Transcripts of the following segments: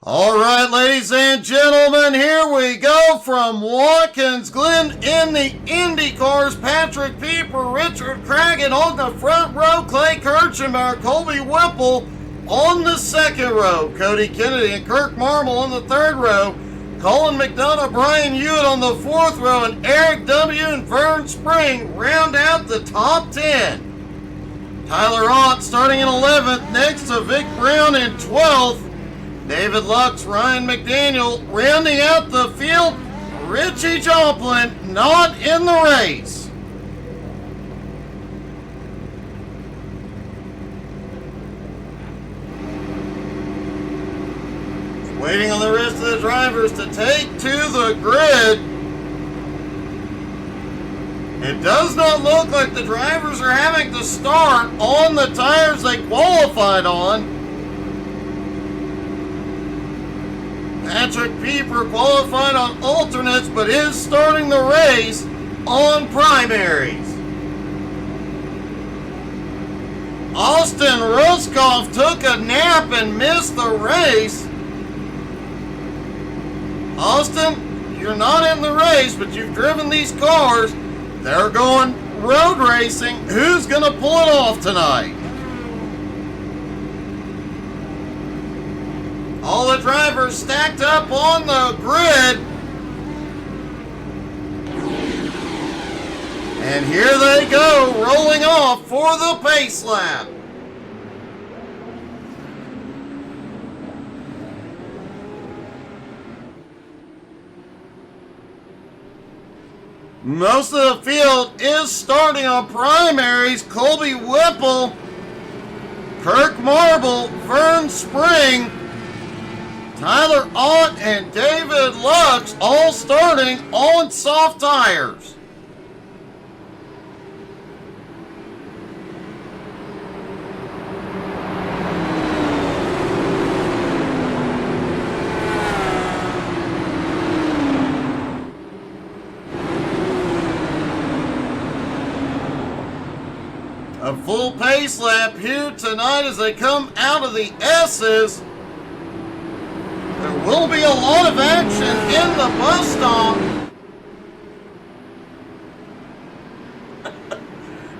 All right, ladies and gentlemen, here we go from Watkins Glen in the Indy cars. Patrick Pieper, Richard Cragen on the front row, Clay Kirchenbauer, Colby Whipple on the second row, Cody Kennedy and Kirk Marmel on the third row, Colin McDonough, Brian Hewitt on the fourth row, and Eric W. and Vern Spring round out the top 10. Tyler Ott starting in 11th, next to Vic Brown in 12th. David Lux, Ryan McDaniel rounding out the field. Richie Joplin not in the race. Waiting on the rest of the drivers to take to the grid. It does not look like the drivers are having to start on the tires they qualified on. Patrick Pieper qualified on alternates, but is starting the race on primaries. Austin Ruskoff took a nap and missed the race. Austin, you're not in the race, but you've driven these cars. They're going road racing. Who's going to pull it off tonight? All the drivers stacked up on the grid. And here they go, rolling off for the pace lap. Most of the field is starting on primaries. Colby Whipple, Kirk Marble, Vern Spring, Tyler Ott, and David Lux all starting on soft tires. A full pace lap here tonight as they come out of the S's. There will be a lot of action in the bus stop.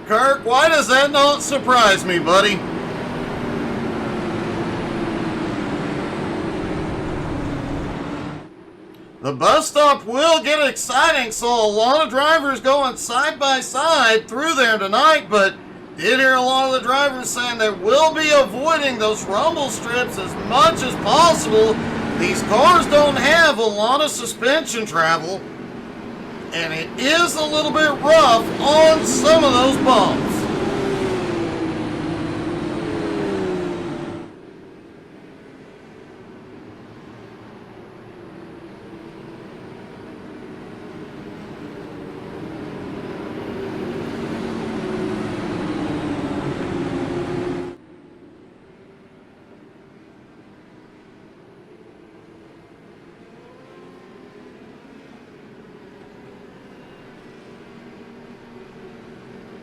Kirk, why does that not surprise me, buddy? The bus stop will get exciting, so a lot of drivers going side by side through there tonight, but did hear a lot of the drivers saying they will be avoiding those rumble strips as much as possible. These cars don't have a lot of suspension travel, and it is a little bit rough on some of those bumps.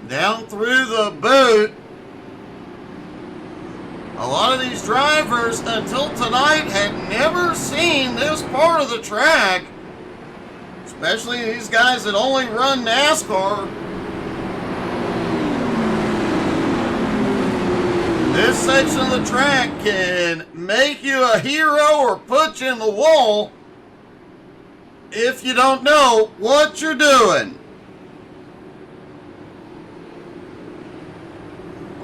Down through the boot. A lot of these drivers until tonight had never seen this part of the track, especially these guys that only run NASCAR. This section of the track can make you a hero or put you in the wall if you don't know what you're doing.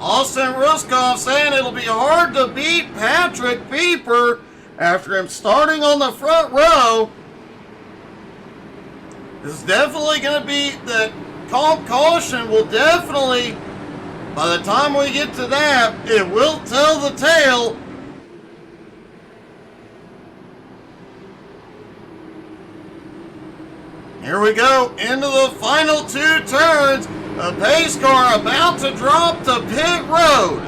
Austin Ruskoff saying it'll be hard to beat Patrick Pieper after him starting on the front row. This is definitely going to be the caution will definitely, by the time we get to that, it will tell the tale. Here we go into the final two turns. A pace car about to drop to pit road.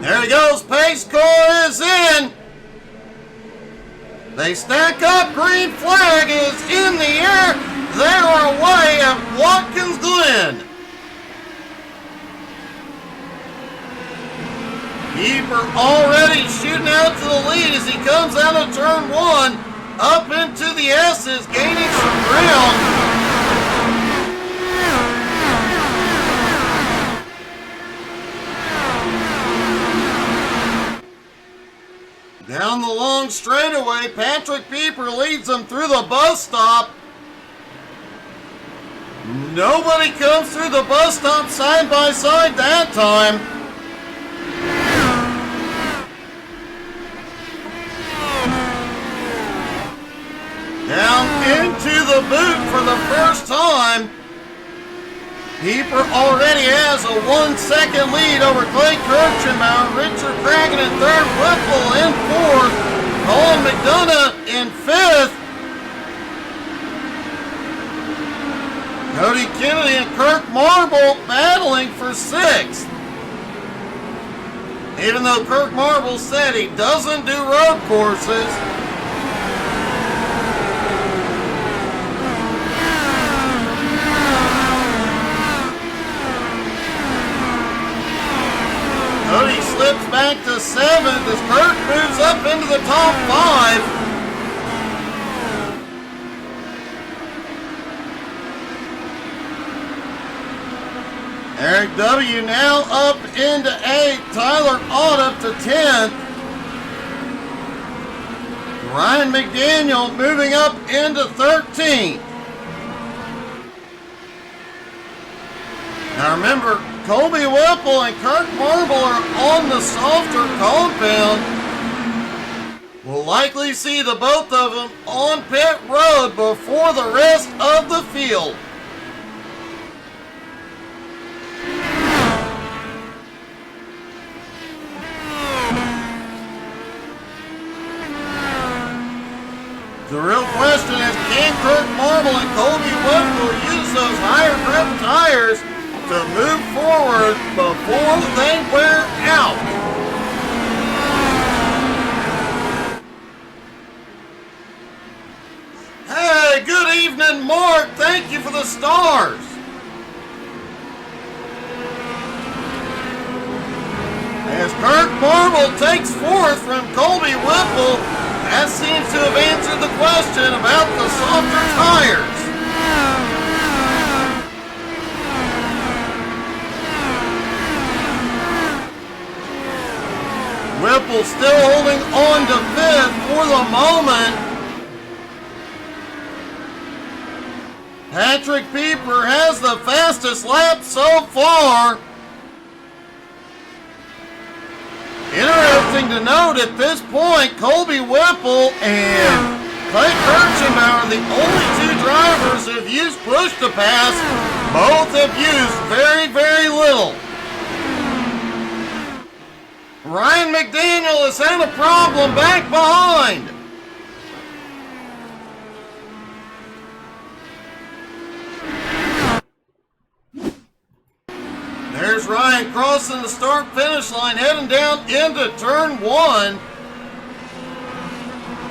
There he goes. Pace car is in. They stack up. Green flag is in the air. They are away at Watkins Glen. Keeper already shooting out to the lead as he comes out of turn one, up into the S's, gaining some ground. Down the long straightaway, Patrick Pieper leads them through the bus stop. Nobody comes through the bus stop side by side that time. Down into the boot for the first time. Pieper already has a 1 second lead over Clay Kirchenbauer. Richard Cragen in third, Whipple in fourth, Colin McDonough in fifth. Cody Kennedy and Kirk Marble battling for sixth. Even though Kirk Marble said he doesn't do road courses. Cody slips back to seventh as Kirk moves up into the top five. Eric W. now up into 8th. Tyler Ott up to 10th. Ryan McDaniel moving up into 13th. Now remember, Colby Whipple and Kirk Marble are on the softer compound. We'll likely see the both of them on pit road before the rest of the field. The real question is, can Kirk Marble and Colby Whipple use those higher grip tires to move forward before they wear out? Hey, good evening, Mark. Thank you for the stars. As Kirk Marble takes fourth from Colby Whipple, that seems to have answered the question about the softer tires. Whipple still holding on to fifth for the moment. Patrick Pieper has the fastest lap so far. Interesting to note at this point, Colby Whipple and Clay Kirchenbauer are the only two drivers who have used push to pass. Both have used very, very little. Ryan McDaniel has had a problem back behind. There's Ryan crossing the start-finish line, heading down into turn one.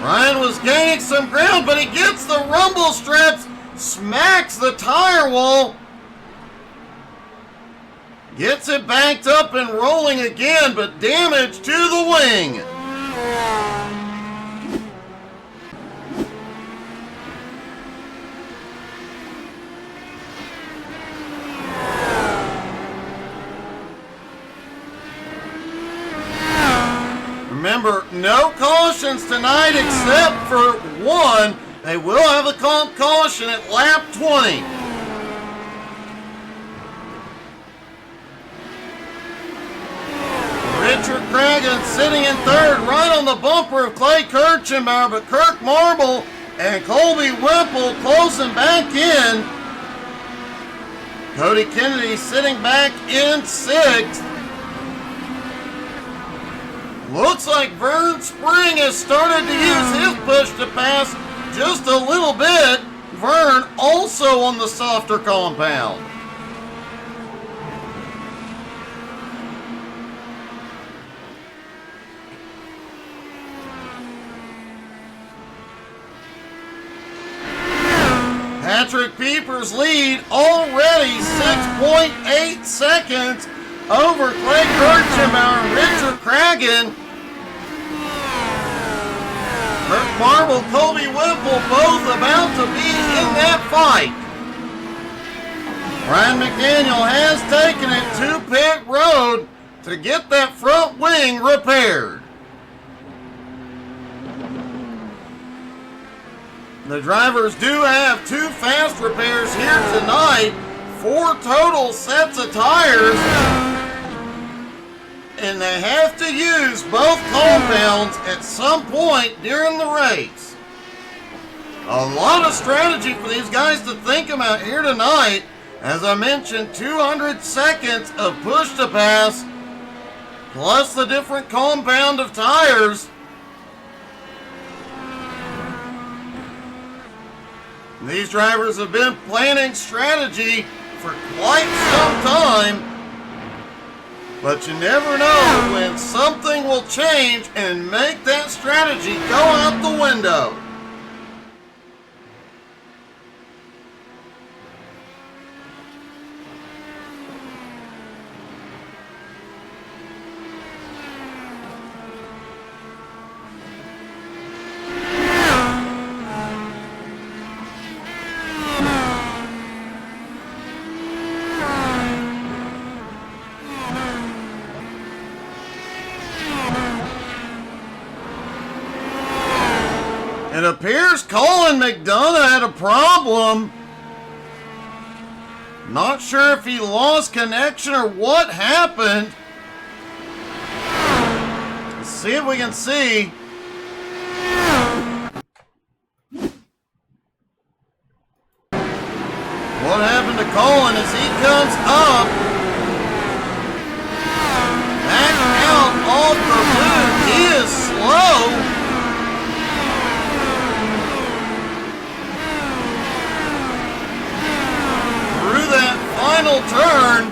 Ryan was gaining some ground, but he gets the rumble strips, smacks the tire wall, gets it backed up and rolling again, but damage to the wing. Remember, no cautions tonight except for one. They will have a caution at lap 20. Richard Cragen sitting in third, right on the bumper of Clay Kirchenbauer, but Kirk Marble and Colby Whipple closing back in. Cody Kennedy sitting back in sixth. Looks like Vern Spring has started to use his push to pass just a little bit. Vern also on the softer compound. Patrick Pieper's lead already 6.8 seconds over Clay Kirchenbauer and Richard Cragen. Kirk Marble, Colby Whipple, both about to be in that fight. Ryan McDaniel has taken it to pit road to get that front wing repaired. The drivers do have 2 fast repairs here tonight, 4 total sets of tires, and they have to use both compounds at some point during the race. A lot of strategy for these guys to think about here tonight. As I mentioned, 200 seconds of push to pass, plus the different compound of tires. These drivers have been planning strategy for quite some time, but you never know when something will change and make that strategy go out the window. It appears Colin McDonough had a problem. Not sure if he lost connection or what happened. Let's see if we can see. What happened to Colin as he comes up? Back out off the boot. He is slow. Final turn.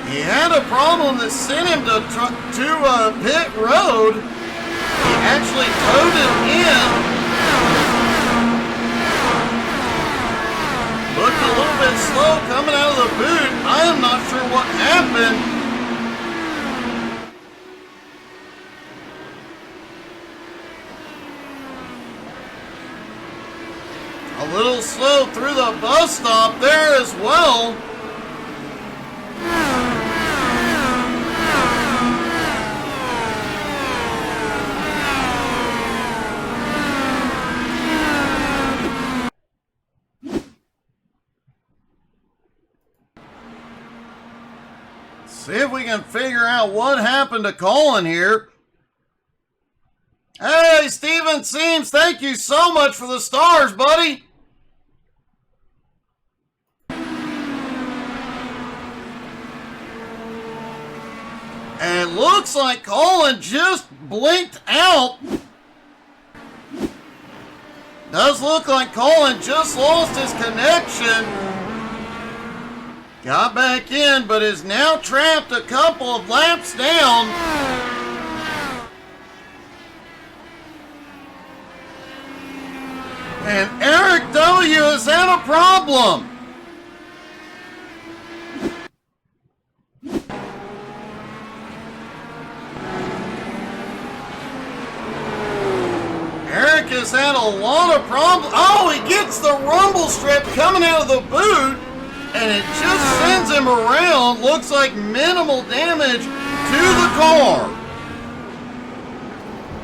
He had a problem that sent him to pit road. He actually towed it in. Looked a little bit slow coming out of the boot. I am not sure what happened. A little slow through the bus stop there as well. See if we can figure out what happened to Colin here. Hey, Steven Seams, thank you so much for the stars, buddy. And it looks like Colin just blinked out. Does look like Colin just lost his connection. Got back in, but is now trapped a couple of laps down. And Eric W. has had a problem. Eric has had a lot of problems. Oh, he gets the rumble strip coming out of the boot, and it just sends him around. Looks like minimal damage to the car.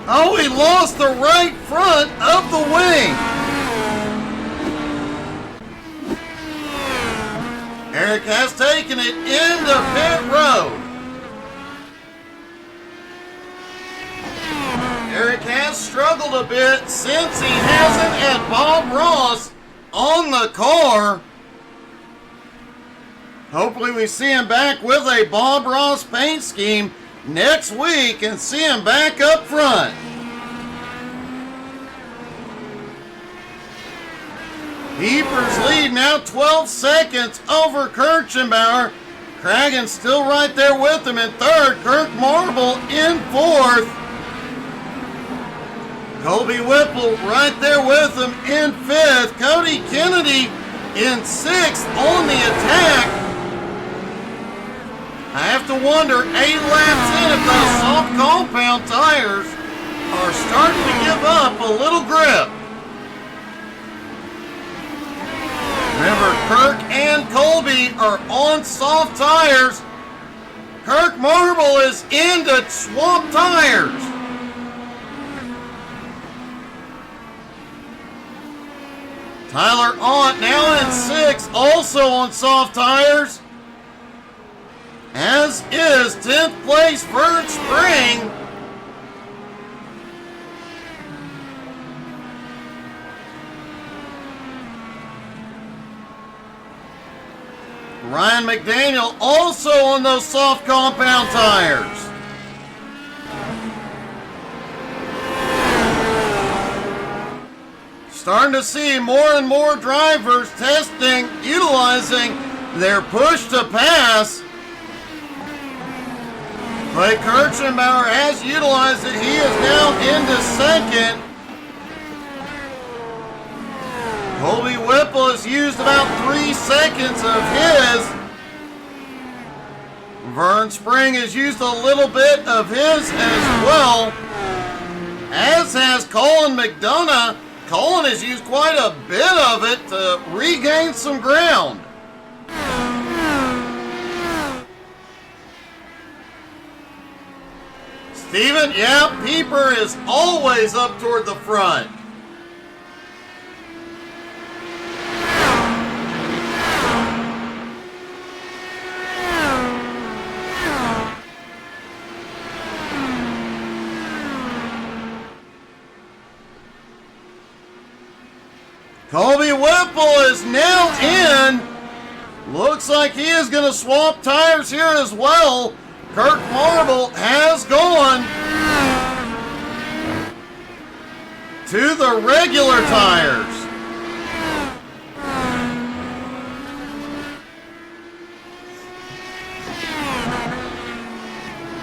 Oh, he lost the right front of the wing. Eric has taken it into pit road. Eric has struggled a bit since he hasn't had Bob Ross on the car. Hopefully we see him back with a Bob Ross paint scheme next week and see him back up front. Pieper's lead now 12 seconds over Kirchenbauer. Cragen still right there with him in third. Kirk Marble in fourth. Colby Whipple right there with him in fifth. Cody Kennedy in sixth on the attack. I have to wonder, 8 laps in, if those soft compound tires are starting to give up a little grip. Remember, Kirk and Colby are on soft tires. Kirk Marble is into swamp tires. Tyler Ott now in sixth, also on soft tires. As is 10th place Vern Spring. Ryan McDaniel also on those soft compound tires. Starting to see more and more drivers testing, utilizing their push to pass. Clay Kirchenbauer has utilized it. He is now into second. Colby Whipple has used about 3 seconds of his. Vern Spring has used a little bit of his as well, as has Colin McDonough. Colin has used quite a bit of it to regain some ground. Steven, yeah, Pieper is always up toward the front. Colby Whipple is now in. Looks like he is going to swap tires here as well. Kirk Marble has gone to the regular tires.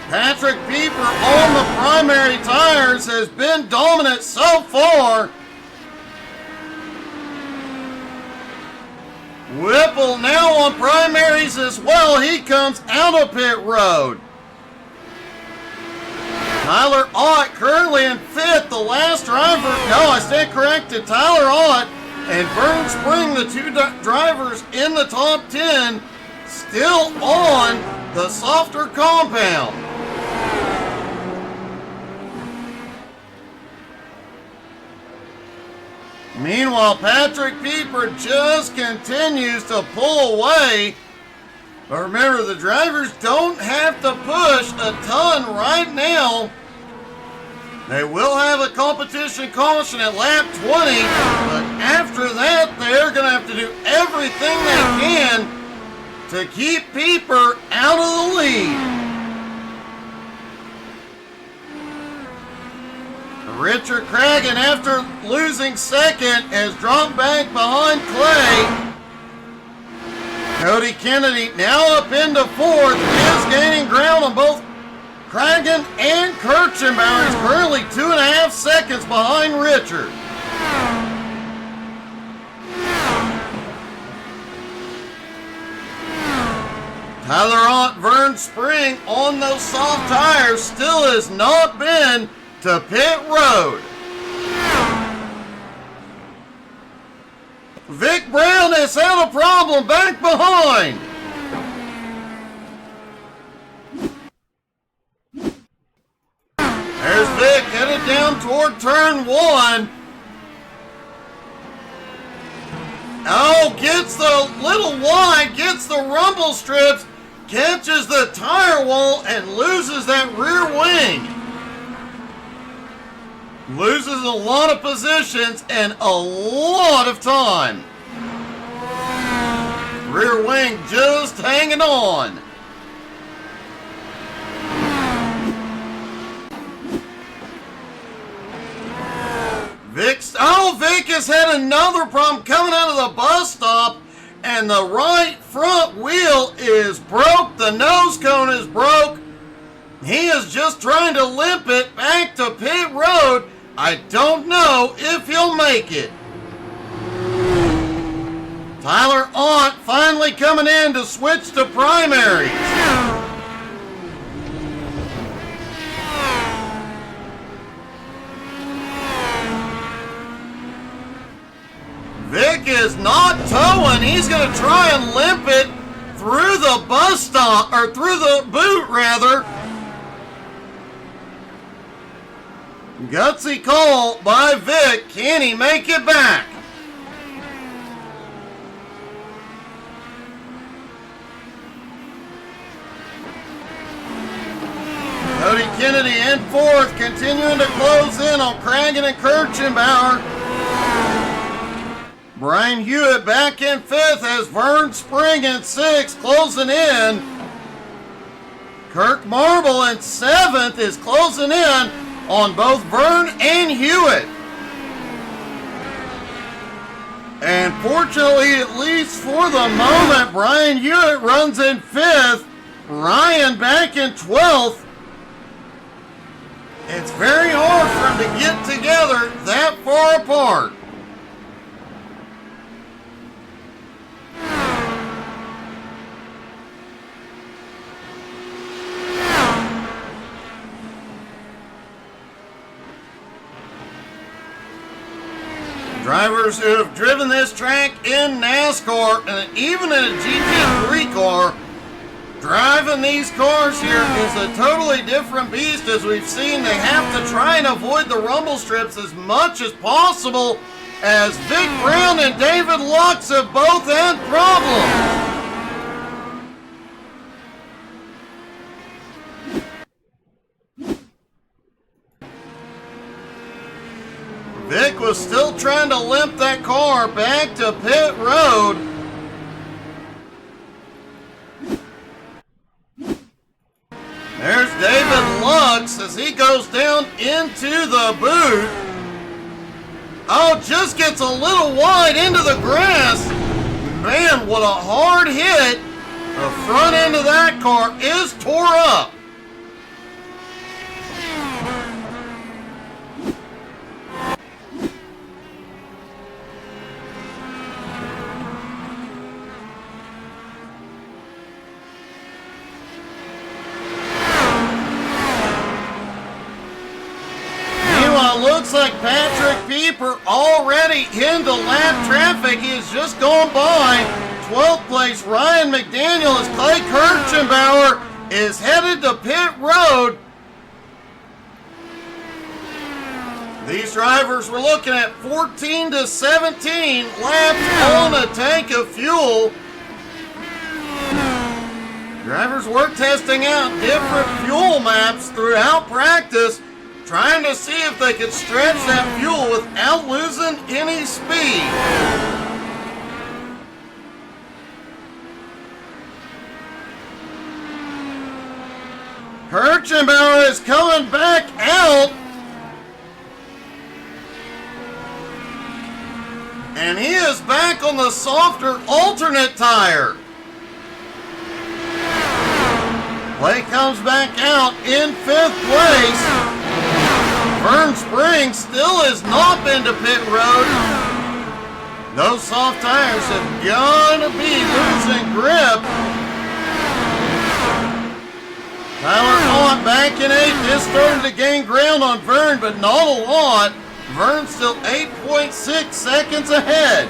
Patrick Pieper on the primary tires has been dominant so far. Whipple now on primaries as well. He comes out of pit road. Tyler Ott currently in fifth. The last driver, no, I stand corrected. Tyler Ott and Vern Spring, the two drivers in the top 10, still on the softer compound. Meanwhile, Patrick Pieper just continues to pull away. But remember, the drivers don't have to push a ton right now. They will have a competition caution at lap 20, but after that, they're going to have to do everything they can to keep Pieper out of the lead. Richard Cragen, after losing second, has dropped back behind Clay. Cody Kennedy now up into fourth, is gaining ground on both Cragen and Kirchenbauer. Is currently 2.5 seconds behind Richard. Tyler Ott, Vern Spring on those soft tires still has not been to pit road. Vic Brown has had a problem back behind. There's Vic headed down toward turn 1. Oh, gets the little wide, gets the rumble strips, catches the tire wall, and loses that rear wing. Loses a lot of positions and a lot of time. Rear wing just hanging on. Vic has had another problem coming out of the bus stop, and and the right front wheel is broke. The nose cone is broke. He is just trying to limp it back to pit road. I don't know if he'll make it. Tyler Aunt finally coming in to switch to primaries. Vic is not towing. He's going to try and limp it through the bus stop, or through the boot rather. Gutsy call by Vic. Can he make it back? Cody Kennedy in fourth, continuing to close in on Cragen and Kirchenbauer. Brian Hewitt back in fifth as Vern Spring in sixth, closing in. Kirk Marble in seventh is closing in on both Vern and Hewitt. And fortunately, at least for the moment, Brian Hewitt runs in fifth. Ryan back in 12th. It's very hard for them to get together that far apart. Drivers who have driven this track in NASCAR and even in a GT3 car, driving these cars here is a totally different beast. As we've seen, they have to try and avoid the rumble strips as much as possible, as Vic Brown and David Lux have both had problems. Vic was still trying to limp that car back to pit road. There's David Lux as he goes down into the boot. Oh, just gets a little wide into the grass. Man, what a hard hit. The front end of that car is tore up. Looks like Patrick Pieper already into lap traffic. He has just gone by 12th place. Ryan McDaniel as Clay Kirchenbauer is headed to pit road. These drivers were looking at 14 to 17 laps on a tank of fuel. Drivers were testing out different fuel maps throughout practice, trying to see if they could stretch that fuel without losing any speed. Kirchenbauer is coming back out. And he is back on the softer alternate tire. Clay comes back out in 5th place. Vern Spring still has not been to pit road. Those soft tires have got to be losing grip. Tyler Aunt back in 8th. This started to gain ground on Vern, but not a lot. Vern's still 8.6 seconds ahead.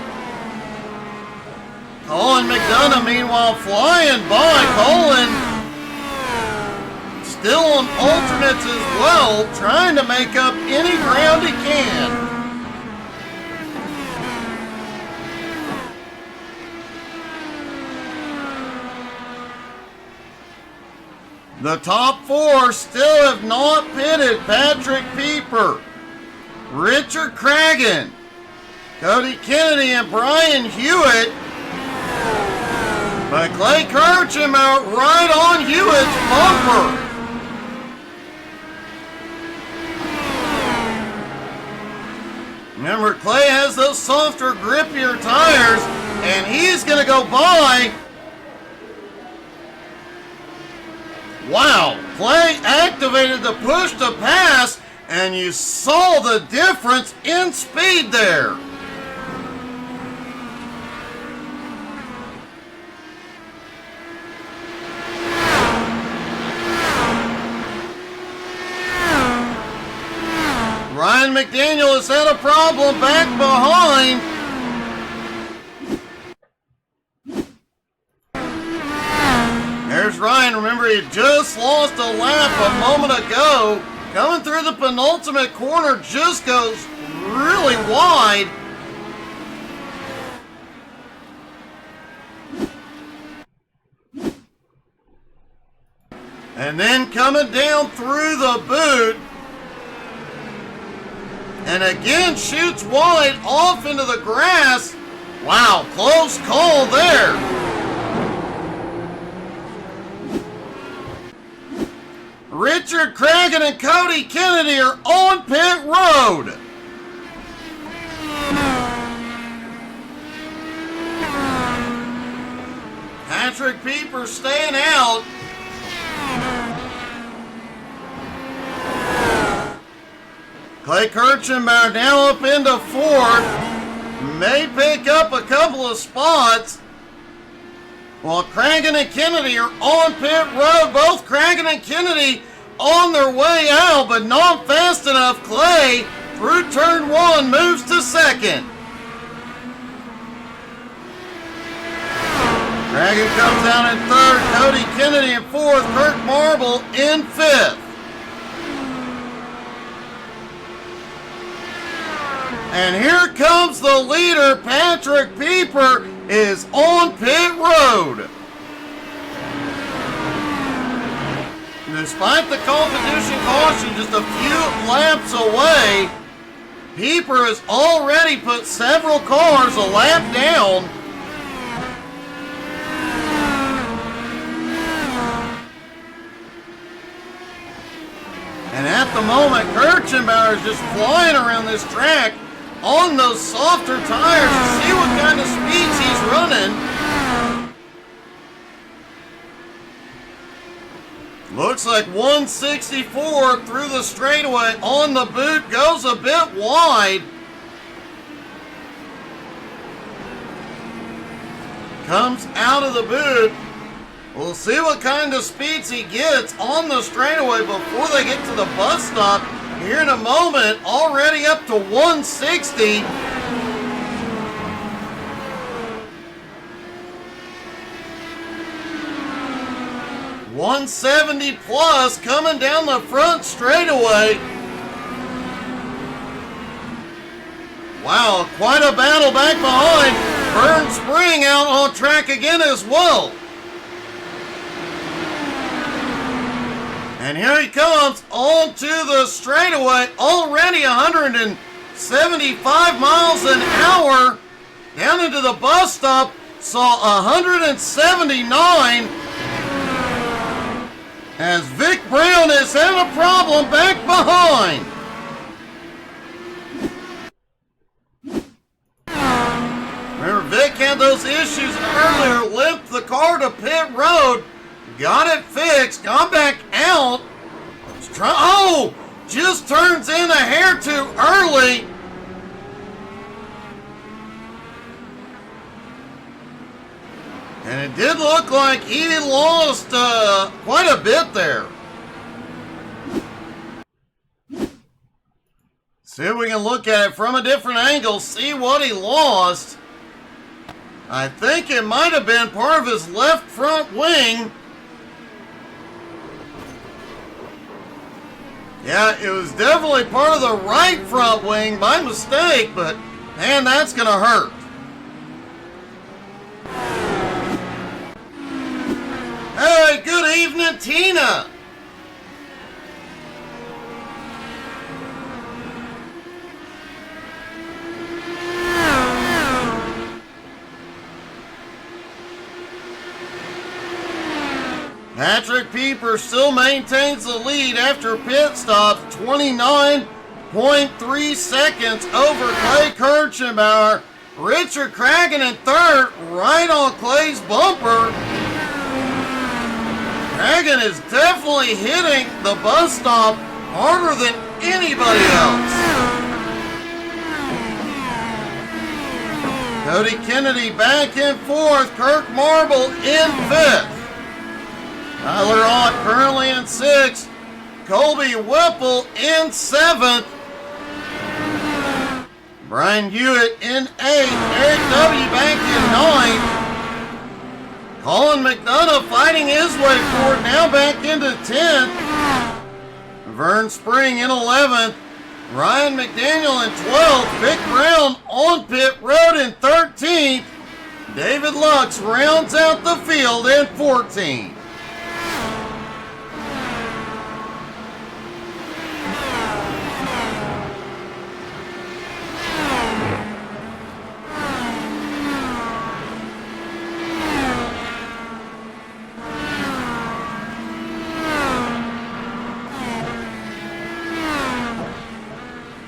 Colin McDonough, meanwhile, flying by. Colin still on alternates as well, trying to make up any ground he can. The top 4 still have not pitted. Patrick Pieper, Richard Cragen, Cody Kennedy, and Brian Hewitt. But Clay Kirchenbauer right on Hewitt's bumper. Remember, Clay has those softer, grippier tires, and he's going to go go by. Wow, Clay activated the push to pass, and you saw the difference in speed there. Ryan McDaniel has had a problem back behind. There's Ryan. Remember, he just lost a lap a moment ago. Coming through the penultimate corner, just goes really wide. And then coming down through the boot. And again shoots wide off into the grass. Wow, close call there. Richard Cragen and Cody Kennedy are on pit road. Patrick Pieper staying out. Clay Kirchenbauer now up into fourth. May pick up a couple of spots. While Cragen and Kennedy are on pit road. Both Cragen and Kennedy on their way out, but not fast enough. Clay, through turn one, moves to second. Cragen comes out in third. Cody Kennedy in fourth. Kirk Marble in fifth. And here comes the leader. Patrick Pieper is on pit road. Despite the competition caution just a few laps away, Pieper has already put several cars a lap down. And at the moment, Kirchenbauer is just flying around this track on those softer tires to see what kind of speeds he's running. Looks like 164 through the straightaway on the boot, goes a bit wide. Comes out of the boot. We'll see what kind of speeds he gets on the straightaway before they get to the bus stop. Here in a moment, already up to 160. .170 plus coming down the front straightaway. Wow, quite a battle back behind. Vern Spring out on track again as well. And here he comes onto the straightaway, already 175 miles an hour. Down into the bus stop, saw 179. As Vic Brown is having a problem back behind. Remember, Vic had those issues earlier, limped the car to pit road. Got it fixed, got back out. Just turns in a hair too early. And it did look like he lost quite a bit there. See if we can look at it from a different angle, see what he lost. I think it might have been part of his left front wing. Yeah, it was definitely part of the right front wing by mistake, but man, that's gonna hurt. Hey, good evening, Tina. Patrick Pieper still maintains the lead after pit stops, 29.3 seconds over Clay Kirchenbauer. Richard Cragen in third, right on Clay's bumper. Cragen is definitely hitting the bus stop harder than anybody else. Cody Kennedy back in fourth, Kirk Marble in fifth. Tyler Ott currently in sixth, Colby Whipple in seventh. Brian Hewitt in eighth, Eric W. back in ninth. Colin McDonough fighting his way forward, now back into 10th. Vern Spring in 11th. Ryan McDaniel in 12th. Vic Brown on pit road in 13th. David Lux rounds out the field in 14th.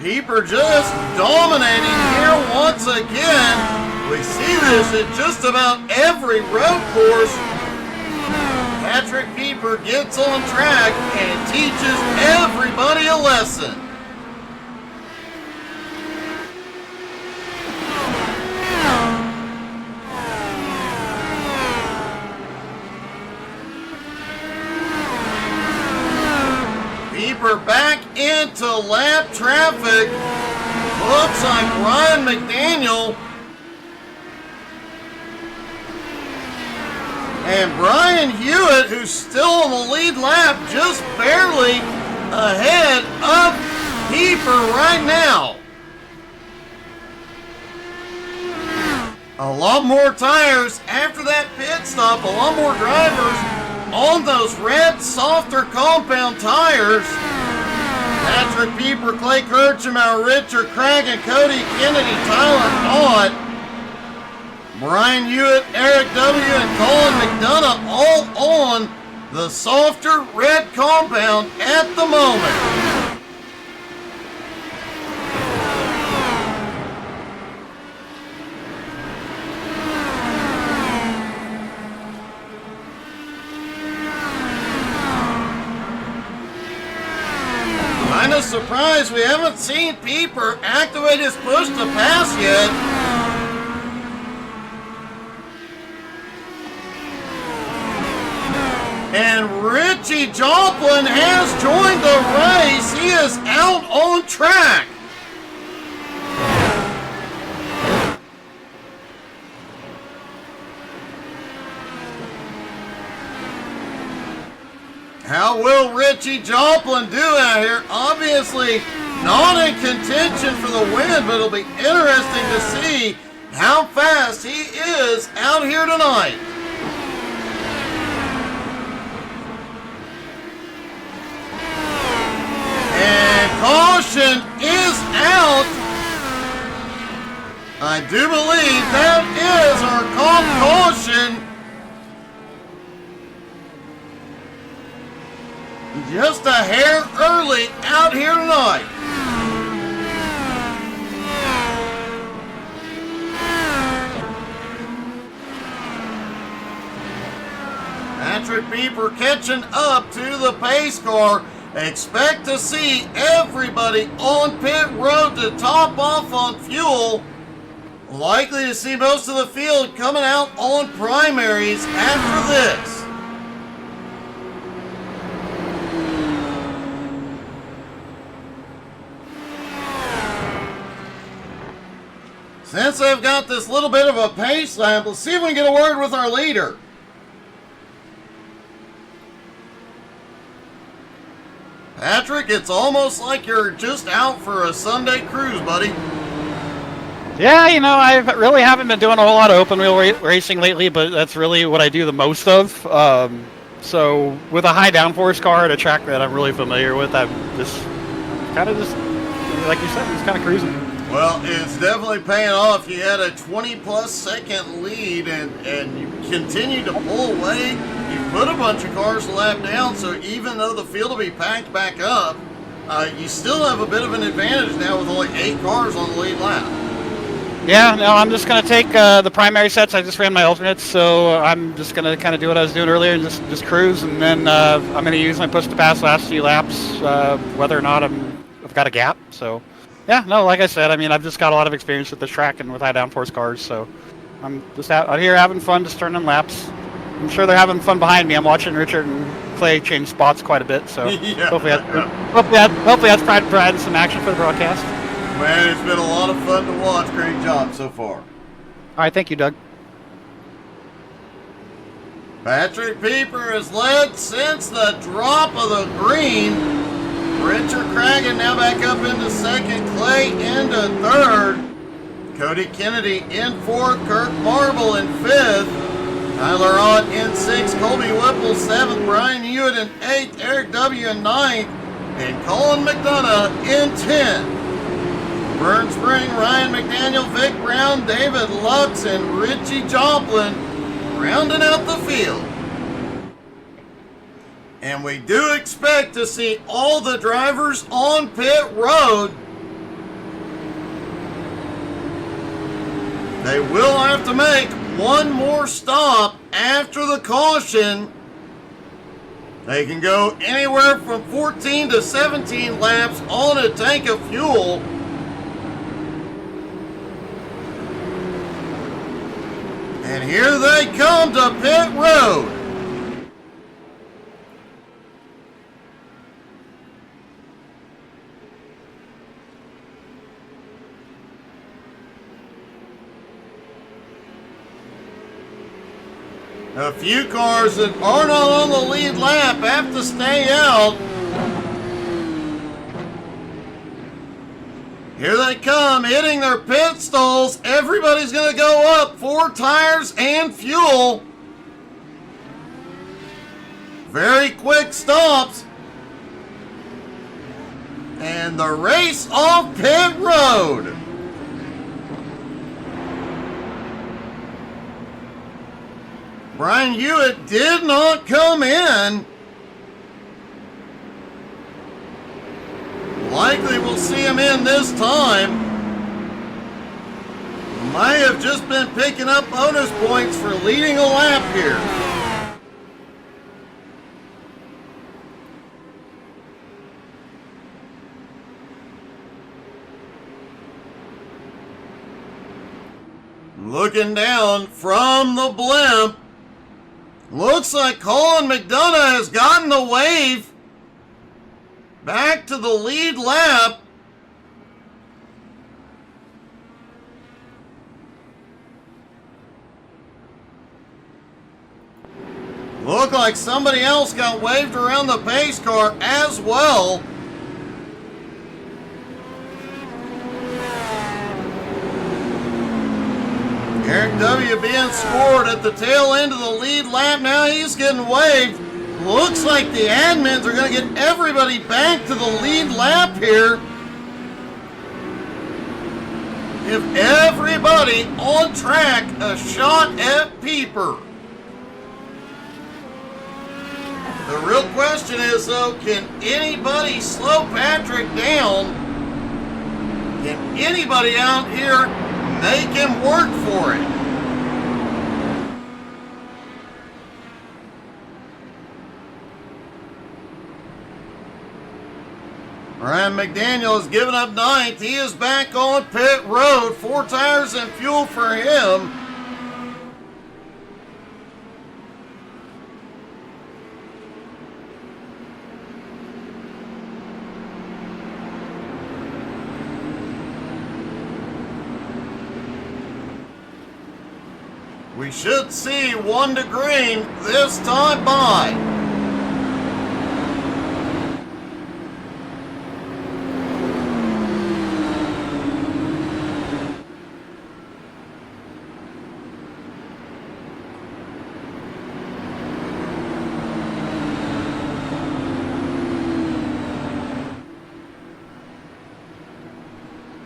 Pieper just dominating here once again. We see this at just about every road course. Patrick Pieper gets on track and teaches everybody a lesson. Pieper back into lap traffic. Looks like Ryan McDaniel. And Brian Hewitt, who's still on the lead lap, just barely ahead of Pieper right now. A lot more tires after that pit stop, a lot more drivers on those red, softer compound tires. Patrick Pieper, Clay Kirchemauer, Richard Cragen, Cody Kennedy, Tyler Ott, Brian Hewitt, Eric W., and Colin McDonough all on the softer red compound at the moment. Kind of surprised we haven't seen Pieper activate his push to pass yet. And Richie Joplin has joined the race. He is out on track. How will Richie Joplin do out here? Obviously not in contention for the win, but it'll be interesting to see how fast he is out here tonight. And caution is out. I do believe that is our caution. Just a hair early out here tonight. Patrick Pieper catching up to the pace car. Expect to see everybody on pit road to top off on fuel. Likely to see most of the field coming out on primaries after this. Since I've got this little bit of a pace lap, let's see if we can get a word with our leader. Patrick, it's almost like you're just out for a Sunday cruise, buddy. Yeah, you know, I really haven't been doing a whole lot of open wheel racing lately, but that's really what I do the most of. So with a high downforce car at a track that I'm really familiar with, I'm just kind of like you said, just kind of cruising. Well, it's definitely paying off. You had a 20-plus second lead, and you continued to pull away. You put a bunch of cars a lap down, so even though the field will be packed back up, you still have a bit of an advantage now with only 8 cars on the lead lap. Yeah, no, I'm just gonna take the primary sets. I just ran my alternates, so I'm just gonna kind of do what I was doing earlier and just cruise, and then I'm gonna use my push to pass last few laps, whether or not I've got a gap. So, yeah, no, like I said, I mean, I've just got a lot of experience with this track and with high downforce cars, so I'm just out here having fun, just turning laps. I'm sure they're having fun behind me. I'm watching Richard and Clay change spots quite a bit, so Yeah. hopefully that's providing some action for the broadcast. Man, it's been a lot of fun to watch. Great job so far. All right, thank you, Doug. Patrick Pieper has led since the drop of the green. Richard Cragen now back up into second. Clay into third. Cody Kennedy in fourth. Kirk Marble in fifth. Tyler Ott in sixth. Colby Whipple seventh. Brian Hewitt in eighth. Eric W. in ninth. And Colin McDonough in 10th. Burn Spring, Ryan McDaniel, Vic Brown, David Lux, and Richie Joplin rounding out the field. And we do expect to see all the drivers on pit road. They will have to make one more stop after the caution. They can go anywhere from 14 to 17 laps on a tank of fuel. And here they come to pit road. A few cars that are not on the lead lap have to stay out. Here they come, hitting their pit stalls. Everybody's going to go up 4 tires and fuel. Very quick stops. And the race off pit road. Brian Hewitt did not come in. Likely we'll see him in this time. Might have just been picking up bonus points for leading a lap here. Looking down from the blimp, looks like Colin McDonough has gotten the wave back to the lead lap. Look like somebody else got waved around the pace car as well. Eric W. being scored at the tail end of the lead lap. Now he's getting waved. Looks like the admins are going to get everybody back to the lead lap here. Give everybody on track a shot at Pieper. The real question is, though, can anybody slow Patrick down? Can anybody out here make him work for it? Ryan McDaniel has given up ninth. He is back on pit road. 4 tires and fuel for him. We should see 1 to green this time by.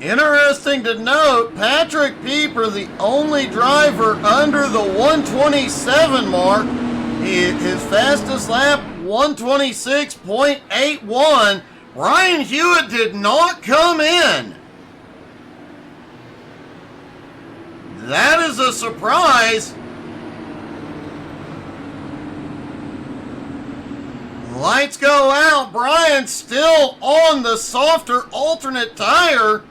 Interesting to note, Patrick Pieper, the only driver under the 127 mark. His fastest lap, 126.81. Ryan Hewitt did not come in. That is a surprise. Lights go out. Brian's still on the softer alternate tire.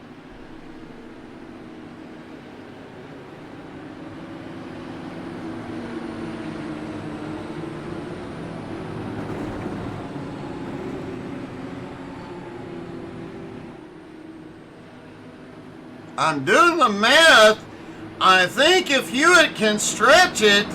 I'm doing the math. I think if Hewitt can stretch it,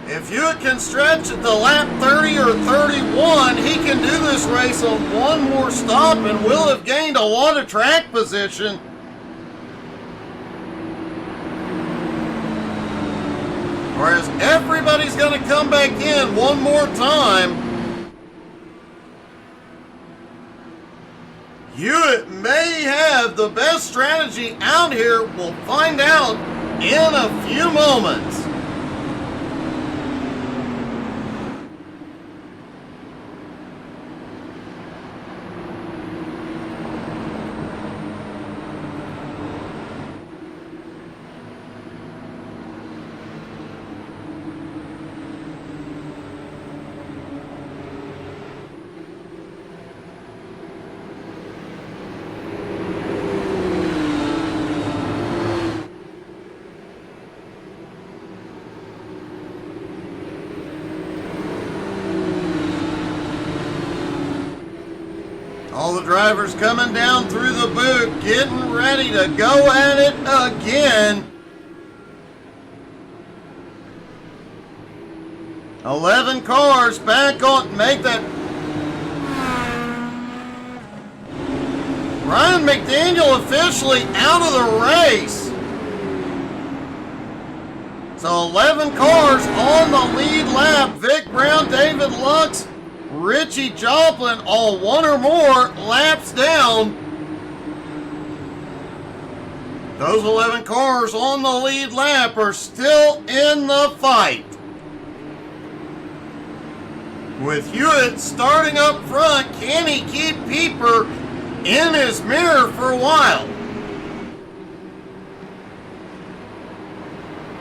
if Hewitt can stretch at the lap 30 or 31, he can do this race on one more stop and will have gained a lot of track position. Whereas everybody's going to come back in one more time. Hewitt may have the best strategy out here. We'll find out in a few moments. All the drivers coming down through the boot, getting ready to go at it again. 11 cars back on, make that. Ryan McDaniel officially out of the race. So 11 cars on the lead lap. Vic Brown, David Lux, Richie Joplin, all one or more laps down. Those 11 cars on the lead lap are still in the fight. With Hewitt starting up front, can he keep Pieper in his mirror for a while?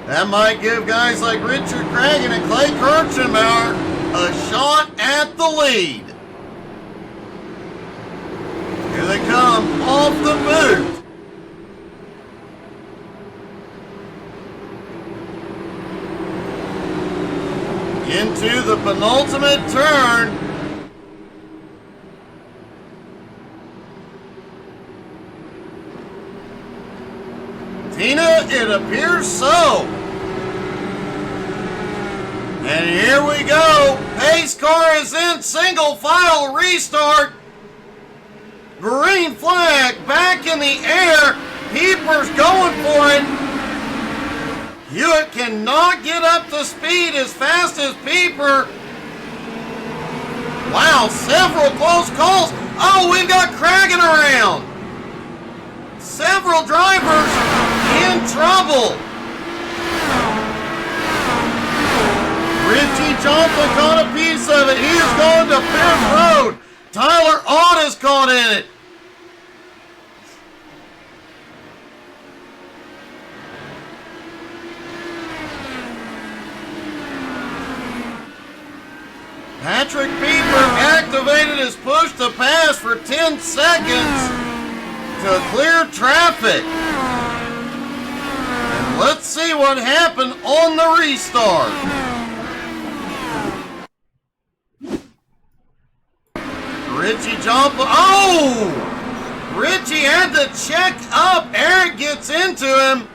That might give guys like Richard Cragen and Clay Kirchenbauer a shot at the lead. Here they come off the boot. Into the penultimate turn. Tina, it appears so. And here we go. Pace car is in single file restart. Green flag back in the air. Pieper's going for it. Hewitt cannot get up to speed as fast as Pieper. Wow, several close calls. Oh, we've got Cragen around. Several drivers in trouble. Richie Johnson caught a piece of it. He is going to Pierce Road. Tyler Ott is caught in it. Patrick Pieper activated his push to pass for 10 seconds to clear traffic. And let's see what happened on the restart. Richie Johnson. Oh! Richie had to check up. Eric gets into him.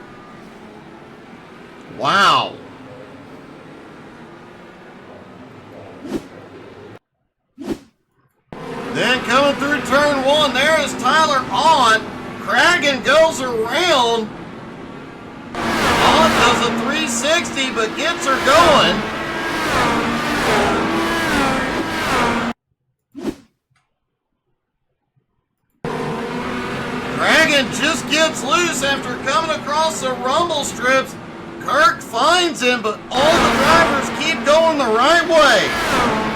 Wow. Then coming through turn one, there is Tyler Ott. Cragen goes around. Ott does a 360 but gets her going. Cragen just gets loose after coming across the rumble strips. Kirk finds him, but all the drivers keep going the right way.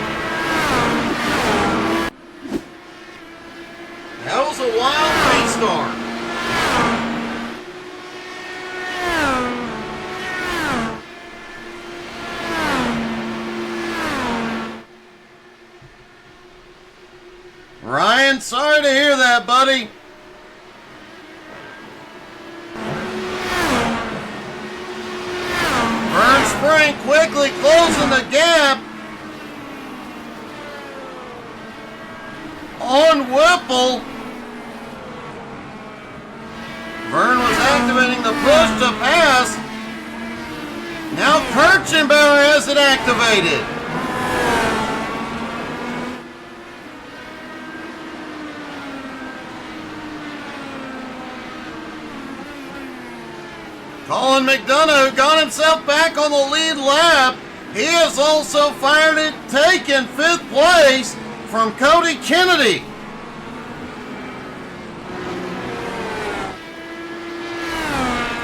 Ryan, sorry to hear that, buddy. Burn Spring quickly closing the gap on Whipple. Vern was activating the push to pass. Now Kirchenbauer has it activated. Colin McDonough got himself back on the lead lap. He has also fired it, taken 5th place from Cody Kennedy.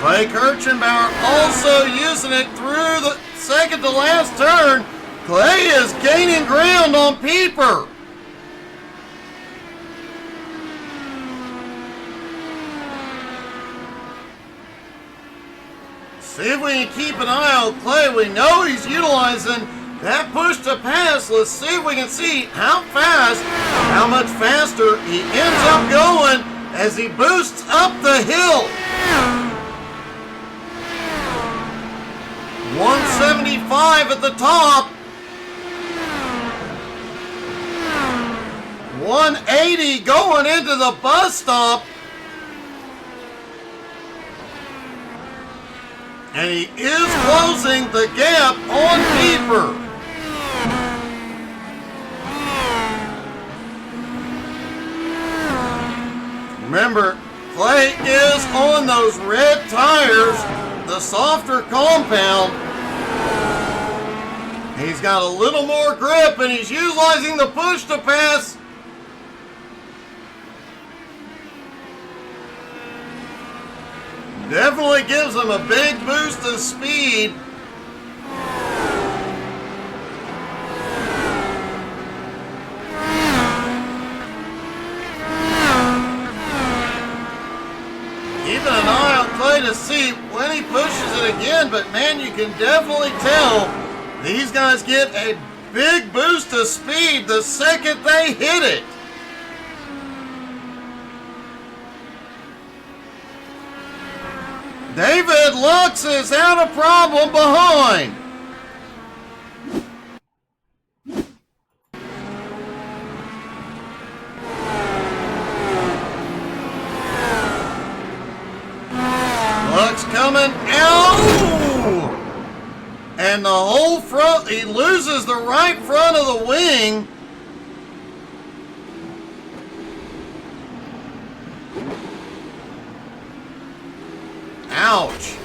Clay Kirchenbauer also using it through the second to last turn. Clay is gaining ground on Pieper. See if we can keep an eye on Clay. We know he's utilizing that push to pass. Let's see if we can see how fast, how much faster he ends up going as he boosts up the hill. 175 at the top. 180 going into the bus stop. And he is closing the gap on Pieper. Remember, Clay is on those red tires, the softer compound. He's got a little more grip and he's utilizing the push to pass. Definitely gives him a big boost of speed. Keeping an eye on Clay to see when he pushes it again, but man, you can definitely tell these guys get a big boost of speed the second they hit it. David Lux is out a problem behind. Lux coming out. And the whole front, he loses the right front of the wing. Ouch.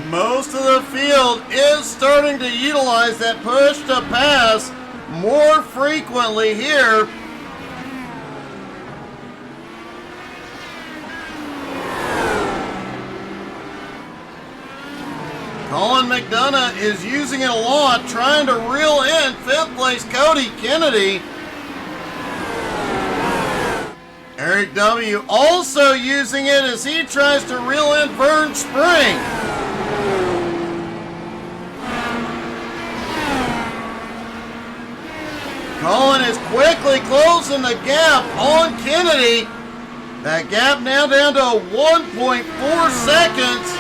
Most of the field is starting to utilize that push to pass more frequently here. Colin McDonough is using it a lot, trying to reel in 5th place Cody Kennedy. Eric W. also using it as he tries to reel in Vern Spring. Colin is quickly closing the gap on Kennedy. That gap now down to 1.4 seconds.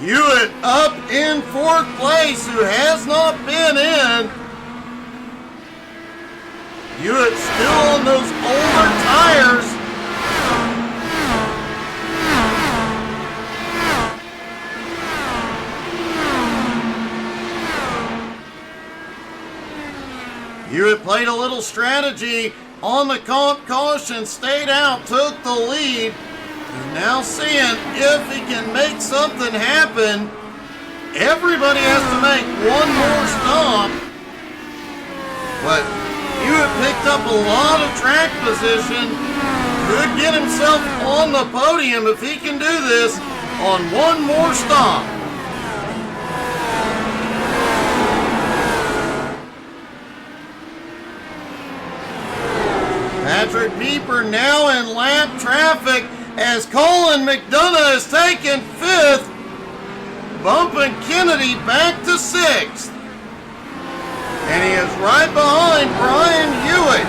Hewitt up in 4th place, who has not been in. Hewitt still on those older tires. Hewitt played a little strategy on the comp caution, stayed out, took the lead. He's now seeing if he can make something happen. Everybody has to make one more stop. But Hewitt picked up a lot of track position. Could get himself on the podium if he can do this on one more stop. Pieper now in lap traffic as Colin McDonough is taking 5th, bumping Kennedy back to 6th. And he is right behind Brian Hewitt.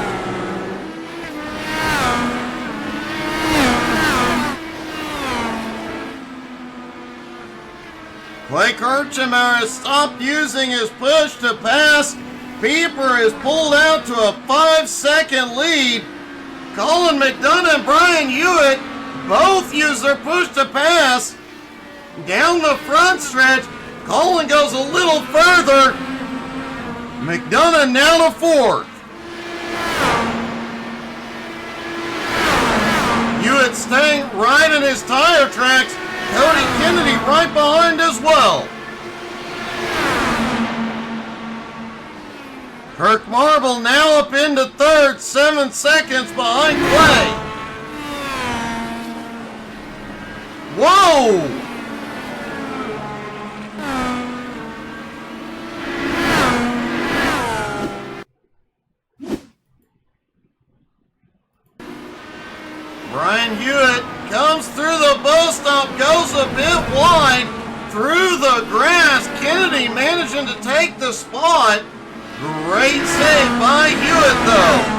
Clay Kirchhammer has stopped using his push to pass. Pieper is pulled out to a 5-second lead. Colin McDonough and Brian Hewitt both use their push to pass. Down the front stretch, Colin goes a little further. McDonough now to 4th. Hewitt staying right in his tire tracks. Cody Kennedy right behind as well. Kirk Marble now up into 3rd, 7 seconds behind Clay. Whoa! Brian Hewitt comes through the bus stop, goes a bit wide through the grass. Kennedy managing to take the spot. Great save by Hewitt though.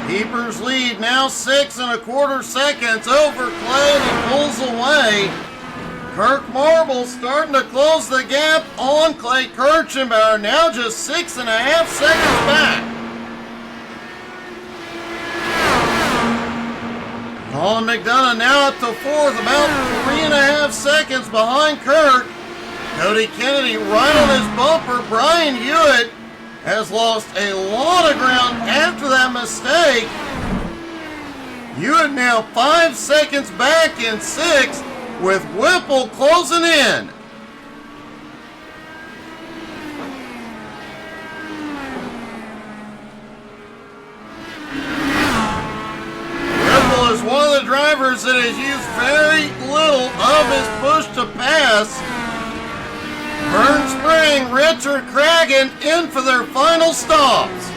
Pieper's lead now 6 1/4 seconds over Clay, and he pulls away. Kirk Marble starting to close the gap on Clay Kirchenbauer, now just 6.5 seconds back. Colin McDonough now up to 4th, about 3.5 seconds behind Kirk. Cody Kennedy right on his bumper. Brian Hewitt has lost a lot of ground after that mistake. Hewitt now 5 seconds back in 6th, with Whipple closing in. Whipple is one of the drivers that has used very little of his push to pass. Vern Spring, Richard Cragen in for their final stops.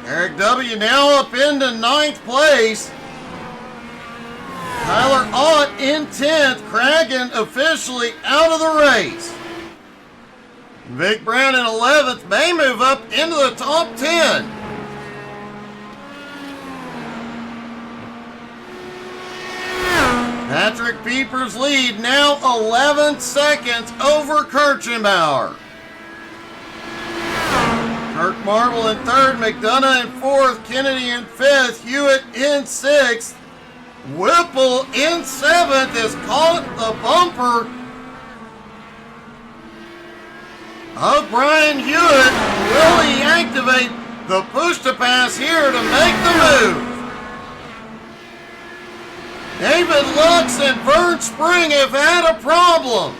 Eric W. now up into 9th place. Tyler Ott in 10th. Cragen officially out of the race. Vic Brown in 11th may move up into the top 10. Patrick Pieper's lead now 11 seconds over Kirchenbauer. Kirk Marble in 3rd, McDonough in 4th, Kennedy in 5th, Hewitt in 6th, Whipple in 7th is caught the bumper of Brian Hewitt. Will he activate the push to pass here to make the move? David Lux and Vern Spring have had a problem.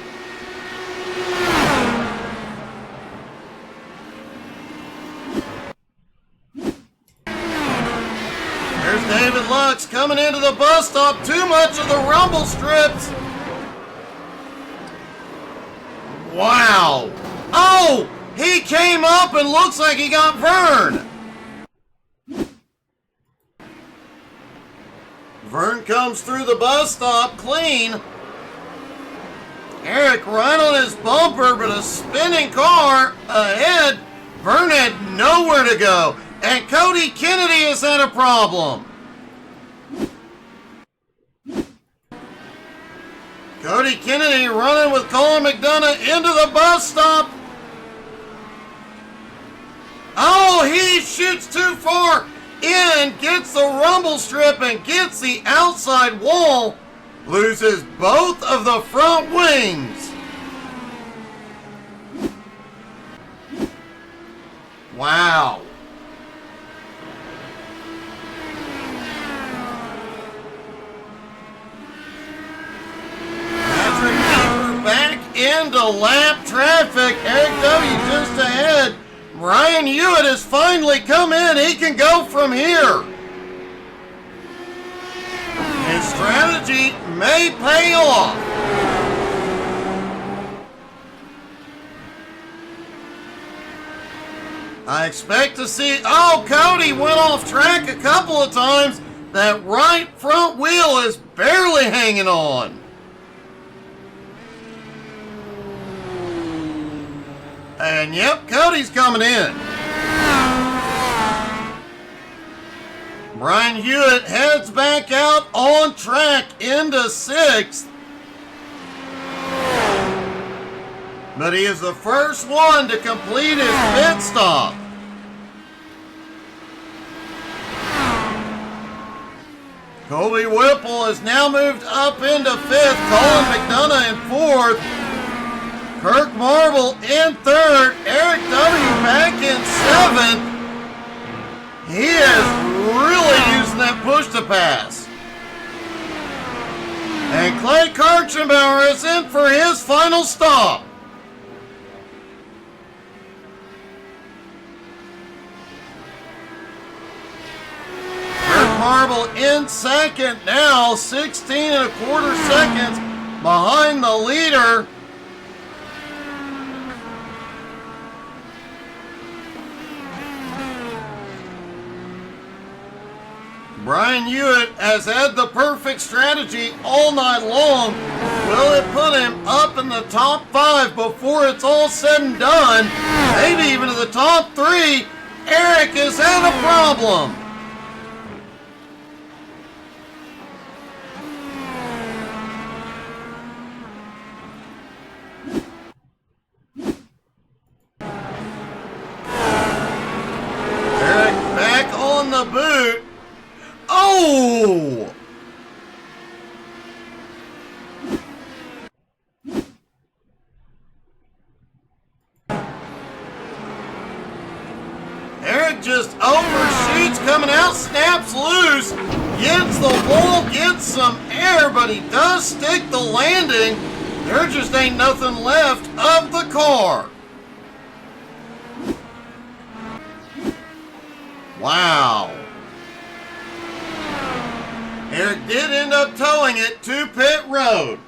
There's David Lux coming into the bus stop. Too much of the rumble strips. Wow. Oh, he came up and looks like he got Vern. Vern comes through the bus stop clean. Eric right on his bumper, but a spinning car ahead. Vern had nowhere to go. And Cody Kennedy has had a problem. Cody Kennedy running with Colin McDonough into the bus stop. Oh, he shoots too far. in, gets the rumble strip and gets the outside wall, loses both of the front wings. Wow. Patrick Cooper back into lap traffic. Eric W. just ahead. Ryan Hewitt has finally come in. He can go from here. His strategy may pay off. I expect to see... Oh, Cody went off track a couple of times. That right front wheel is barely hanging on. And yep, Cody's coming in. Brian Hewitt heads back out on track into 6th. But he is the first one to complete his pit stop. Colby Whipple has now moved up into 5th. Colin McDonough in 4th. Kirk Marble in 3rd. Eric W. back in 7th. He is really using that push to pass. And Clay Kirchenbauer is in for his final stop. Marble in 2nd now, 16 1/4 seconds behind the leader. Brian Hewitt has had the perfect strategy all night long. Will it put him up in the top 5 before it's all said and done? Maybe even to the top 3. Eric has had a problem. The boot. Oh! Eric just overshoots coming out, snaps loose, gets the wall, gets some air, but he does stick the landing. There just ain't nothing left of the car. Wow. Eric did end up towing it to pit road.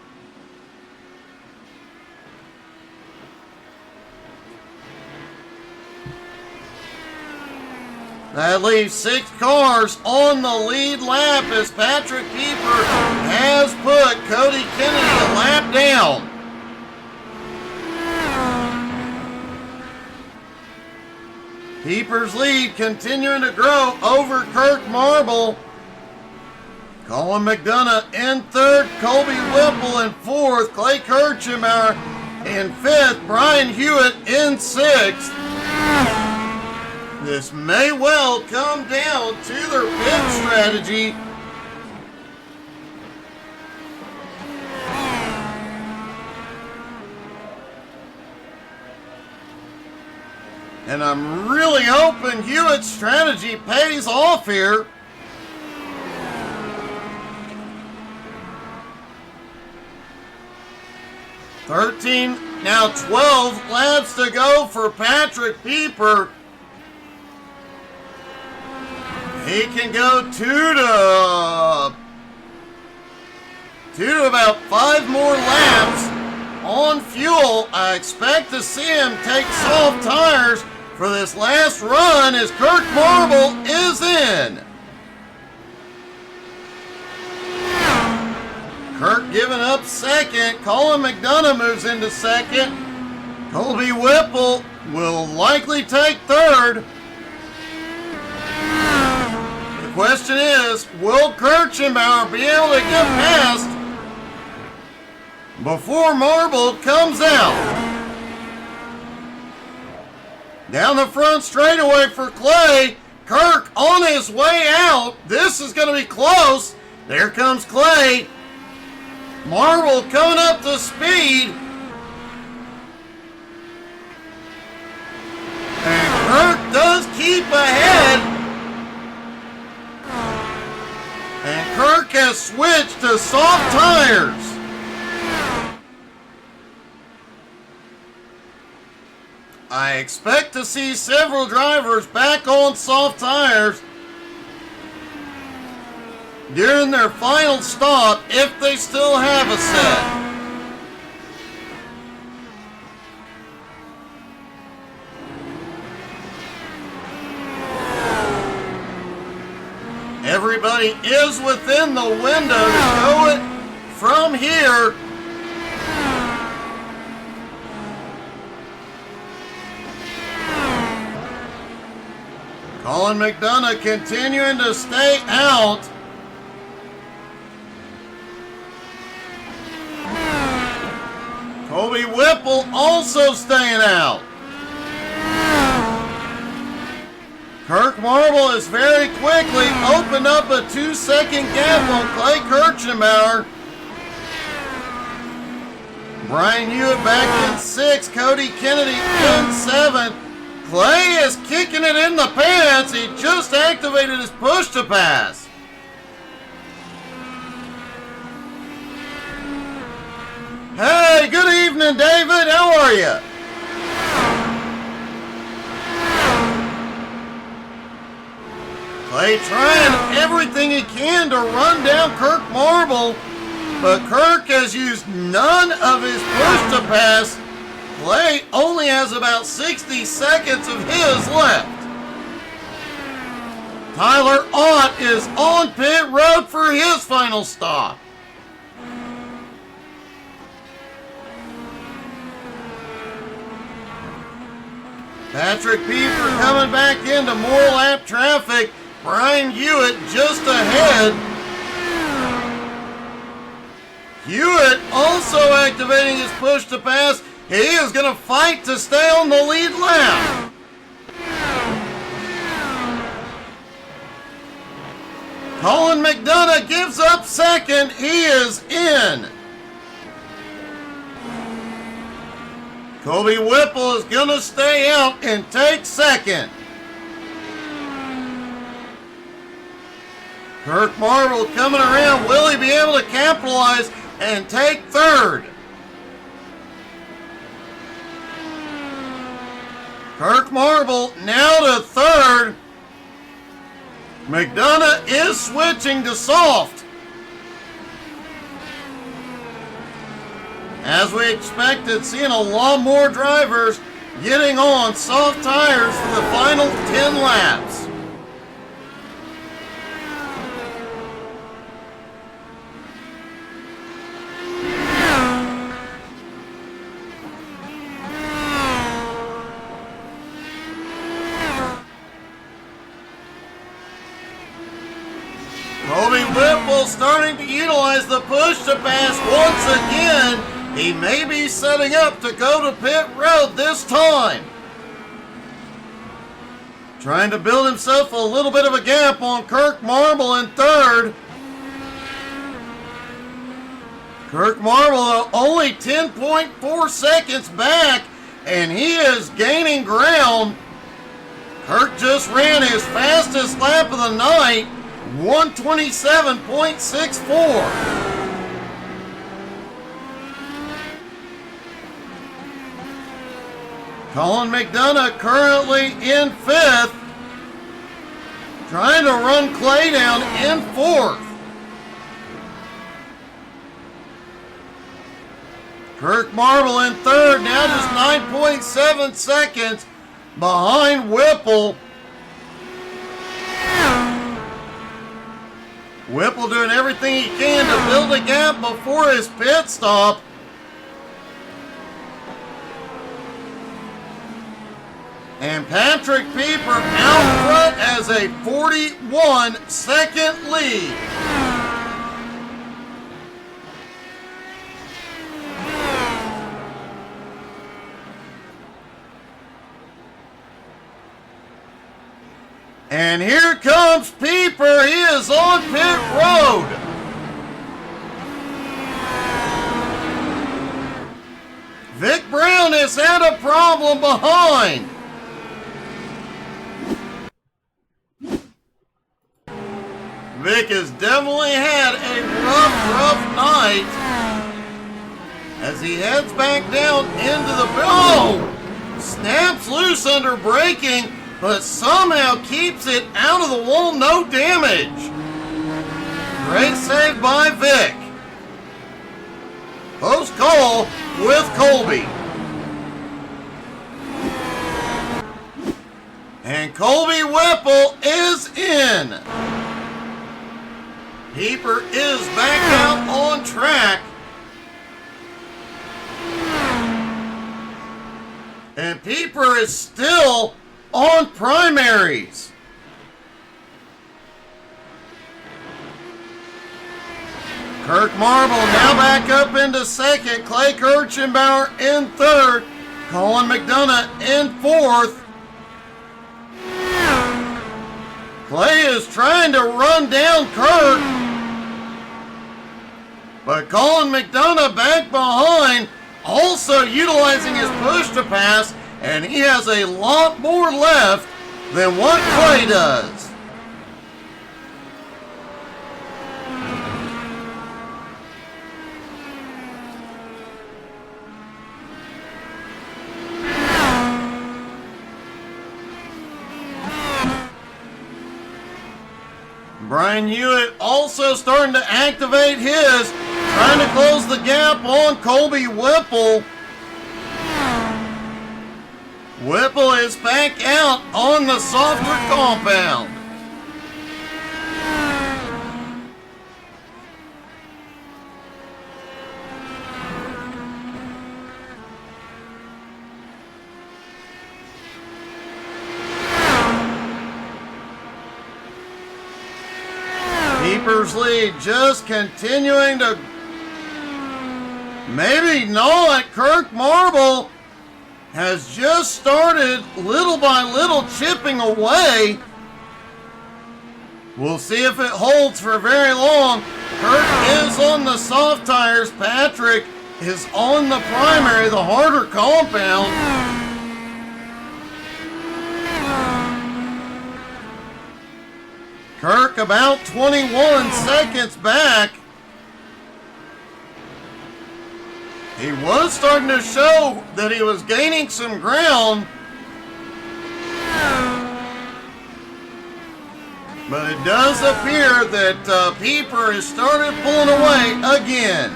That leaves 6 cars on the lead lap as Patrick Pieper has put Cody Kennedy a lap down. Pieper's lead continuing to grow over Kirk Marble. Colin McDonough in 3rd, Colby Whipple in 4th, Clay Kirchenbauer in 5th, Brian Hewitt in 6th. This may well come down to their pit strategy. And I'm really hoping Hewitt's strategy pays off here. Now 12 laps to go for Patrick Pieper. He can go 2 to about 5 more laps on fuel. I expect to see him take soft tires for this last run as Kirk Marble is in. Kirk giving up 2nd. Colin McDonough moves into 2nd. Colby Whipple will likely take 3rd. The question is, will Kirchenbauer be able to get past before Marble comes out? Down the front straightaway for Clay. Kirk on his way out. This is going to be close. There comes Clay. Marble coming up to speed. And Kirk does keep ahead. And Kirk has switched to soft tires. I expect to see several drivers back on soft tires during their final stop if they still have a set. Everybody is within the window to go it from here. Colin McDonough continuing to stay out. Kobe Whipple also staying out. Kirk Marble has very quickly opened up a 2-second gap on Clay Kirchenbauer. Brian Hewitt back in 6th, Cody Kennedy in 7th. Clay is kicking it in the pants. He just activated his push to pass. Hey, good evening, David. How are you? Clay trying everything he can to run down Kirk Marble, but Kirk has used none of his push to pass. Clay only has about 60 seconds of his left. Tyler Ott is on pit road for his final stop. Patrick Pieper coming back into more lap traffic. Brian Hewitt just ahead. Hewitt also activating his push to pass. He is going to fight to stay on the lead lap. Colin McDonough gives up second. He is in. Kobe Whipple is going to stay out and take second. Kirk Marble coming around. Will he be able to capitalize and take third? Kirk Marble now to third. McDonough is switching to soft. As we expected, seeing a lot more drivers getting on soft tires for the final 10 laps. Kobe Whipple starting to utilize the push to pass once again. He may be setting up to go to pit road this time. Trying to build himself a little bit of a gap on Kirk Marble in third. Kirk Marble only 10.4 seconds back, and he is gaining ground. Kirk just ran his fastest lap of the night, 127.64. Colin McDonough currently in 5th, trying to run Clay down in 4th. Kirk Marble in 3rd, now just 9.7 seconds behind Whipple. Whipple doing everything he can to build a gap before his pit stop. And Patrick Pieper out front as a 41-second lead. And here comes Pieper. He is on pit road. Vic Brown has had a problem behind. Vic has definitely had a rough night as he heads back down into the... Oh! Snaps loose under braking, but somehow keeps it out of the wall, no damage. Great save by Vic. Post call with Colby. And Colby Whipple is in. Pieper is back out on track. And Pieper is still on primaries. Kirk Marble now back up into second. Clay Kirchenbauer in third. Colin McDonough in fourth. Clay is trying to run down Kirk. But Colin McDonough back behind, also utilizing his push to pass, and he has a lot more left than what Clay does. Brian Hewitt also starting to activate his, trying to close the gap on Colby Whipple. Whipple is back out on the softer compound. Pieper's lead just continuing to maybe not. Kirk Marble has just started little by little chipping away. We'll see if it holds for very long. Kirk is on the soft tires. Patrick is on the primary, the harder compound. Kirk about 21 seconds back. He was starting to show that he was gaining some ground. But it does appear that Pieper has started pulling away again.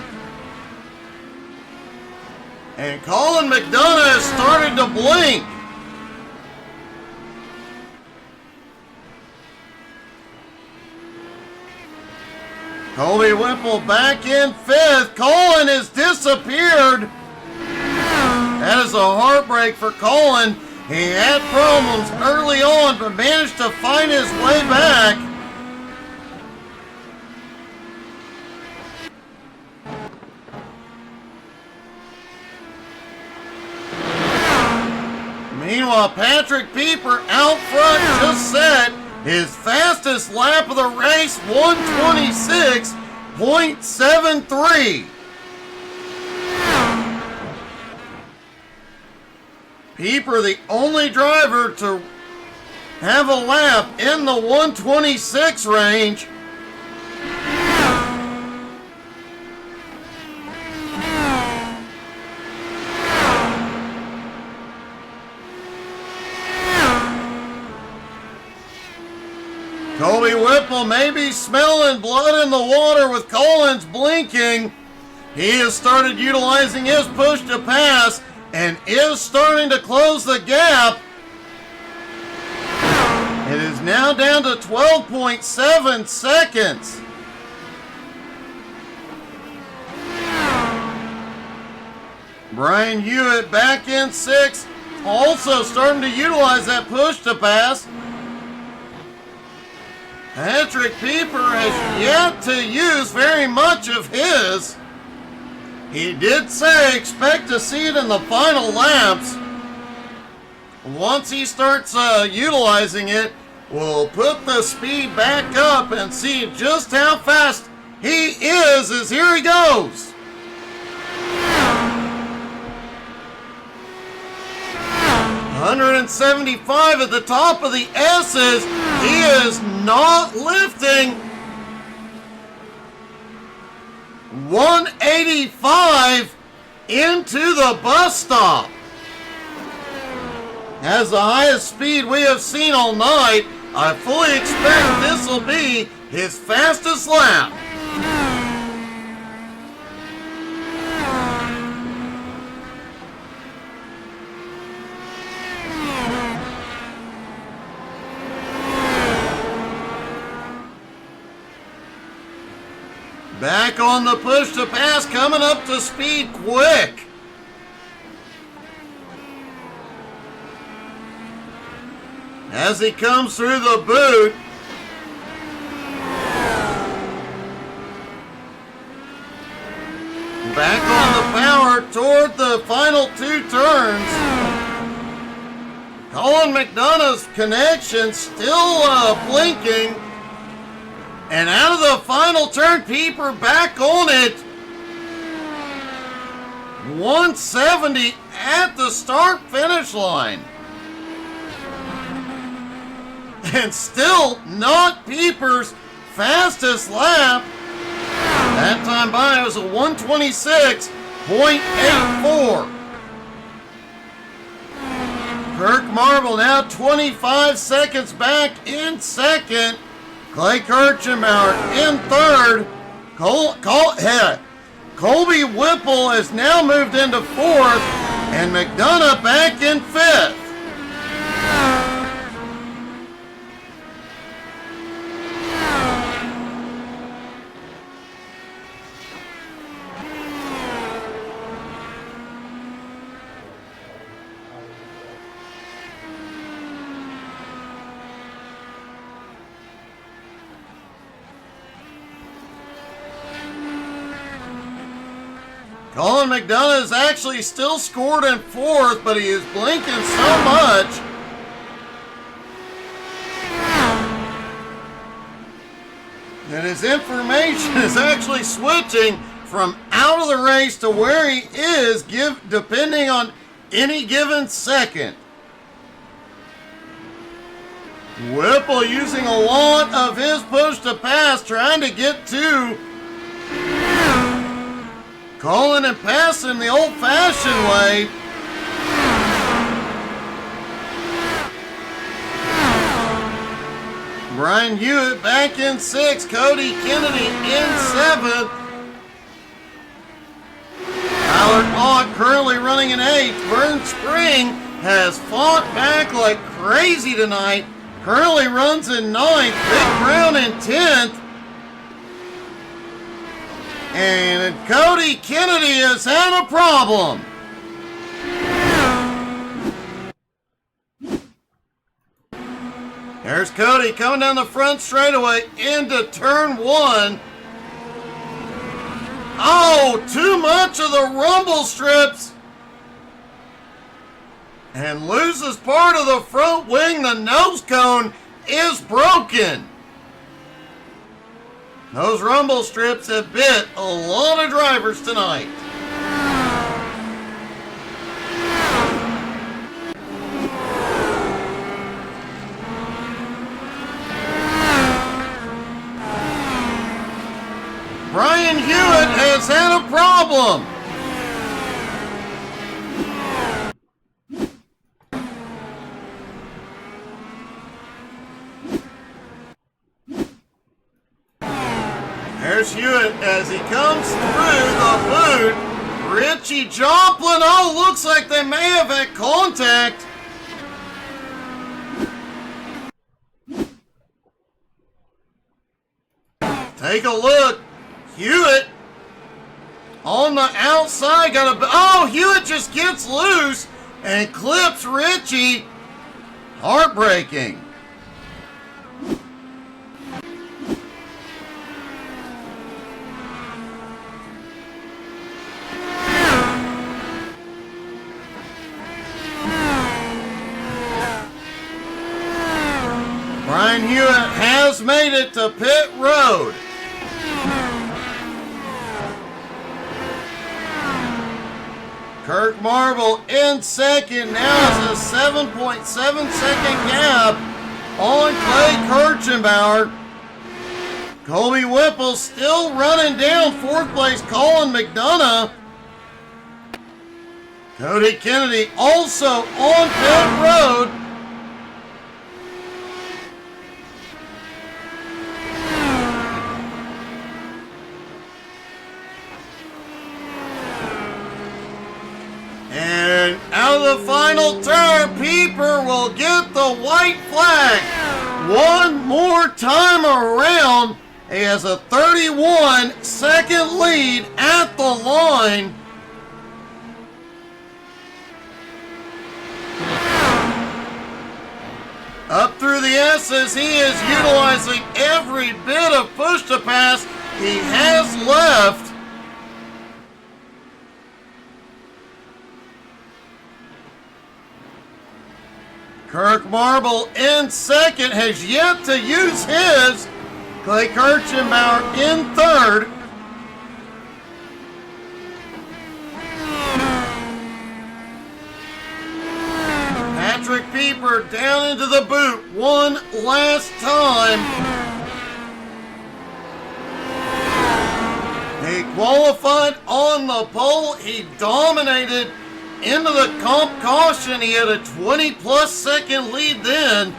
And Colin McDonough has started to blink. Colby Whipple back in fifth. Colin has disappeared. That is a heartbreak for Colin. He had problems early on, but managed to find his way back. Meanwhile, Patrick Pieper out front just set his fastest lap of the race, 126.73. Pieper, the only driver to have a lap in the 126 range. Colby Whipple may be smelling blood in the water with Collins blinking. He has started utilizing his push to pass and is starting to close the gap. It is now down to 12.7 seconds. Brian Hewitt back in sixth, also starting to utilize that push to pass. Patrick Pieper has yet to use very much of his. He did say expect to see it in the final laps. Once he starts utilizing it, We'll put the speed back up and see just how fast he is as here he goes. 175 at the top of the S's. He is not lifting. 185 into the bus stop. As the highest speed we have seen all night, I fully expect this will be his fastest lap. Back on the push to pass, coming up to speed quick. As he comes through the boot. Back on the power toward the final two turns. Colin McDonough's connection still blinking. And out of the final turn, Pieper back on it. 170 at the start-finish line. And still not Pieper's fastest lap. That time by was a 126.84. Kirk Marble now 25 seconds back in second. Clay Kirchenbauer in third. Colby Whipple has now moved into fourth. And McDonough back in fifth. Colin McDonough is actually still scored in fourth, but he is blinking so much. And his information is actually switching from out of the race to where he is, depending on any given second. Whipple using a lot of his push to pass, trying to get to Colin and passing the old-fashioned way. Brian Hewitt back in sixth. Cody Kennedy in seventh. Tyler Ott currently running in eighth. Vern Spring has fought back like crazy tonight. Currently runs in ninth. Big Brown in 10th. And Cody Kennedy has had a problem. There's Cody coming down the front straightaway into turn one. Oh, too much of the rumble strips. And loses part of the front wing. The nose cone is broken. Those rumble strips have bit a lot of drivers tonight. Brian Hewitt has had a problem. There's Hewitt as he comes through the boot. Richie Joplin, oh, looks like they may have had contact. Take a look. Hewitt on the outside. Hewitt just gets loose and clips Richie. Heartbreaking. Brian Hewitt has made it to pit road. Kirk Marble in second, now has a 7.7 second gap on Clay Kirchenbauer. Colby Whipple still running down fourth place Colin McDonough. Cody Kennedy also on pit road. And out of the final turn, Pieper will get the white flag one more time around. He has a 31-second lead at the line. Up through the S's, he is utilizing every bit of push to pass he has left. Kirk Marble in second, has yet to use his. Clay Kirchenbauer in third. Patrick Pieper down into the boot one last time. He qualified on the pole. He dominated into the comp caution. He had a 20-plus second lead then.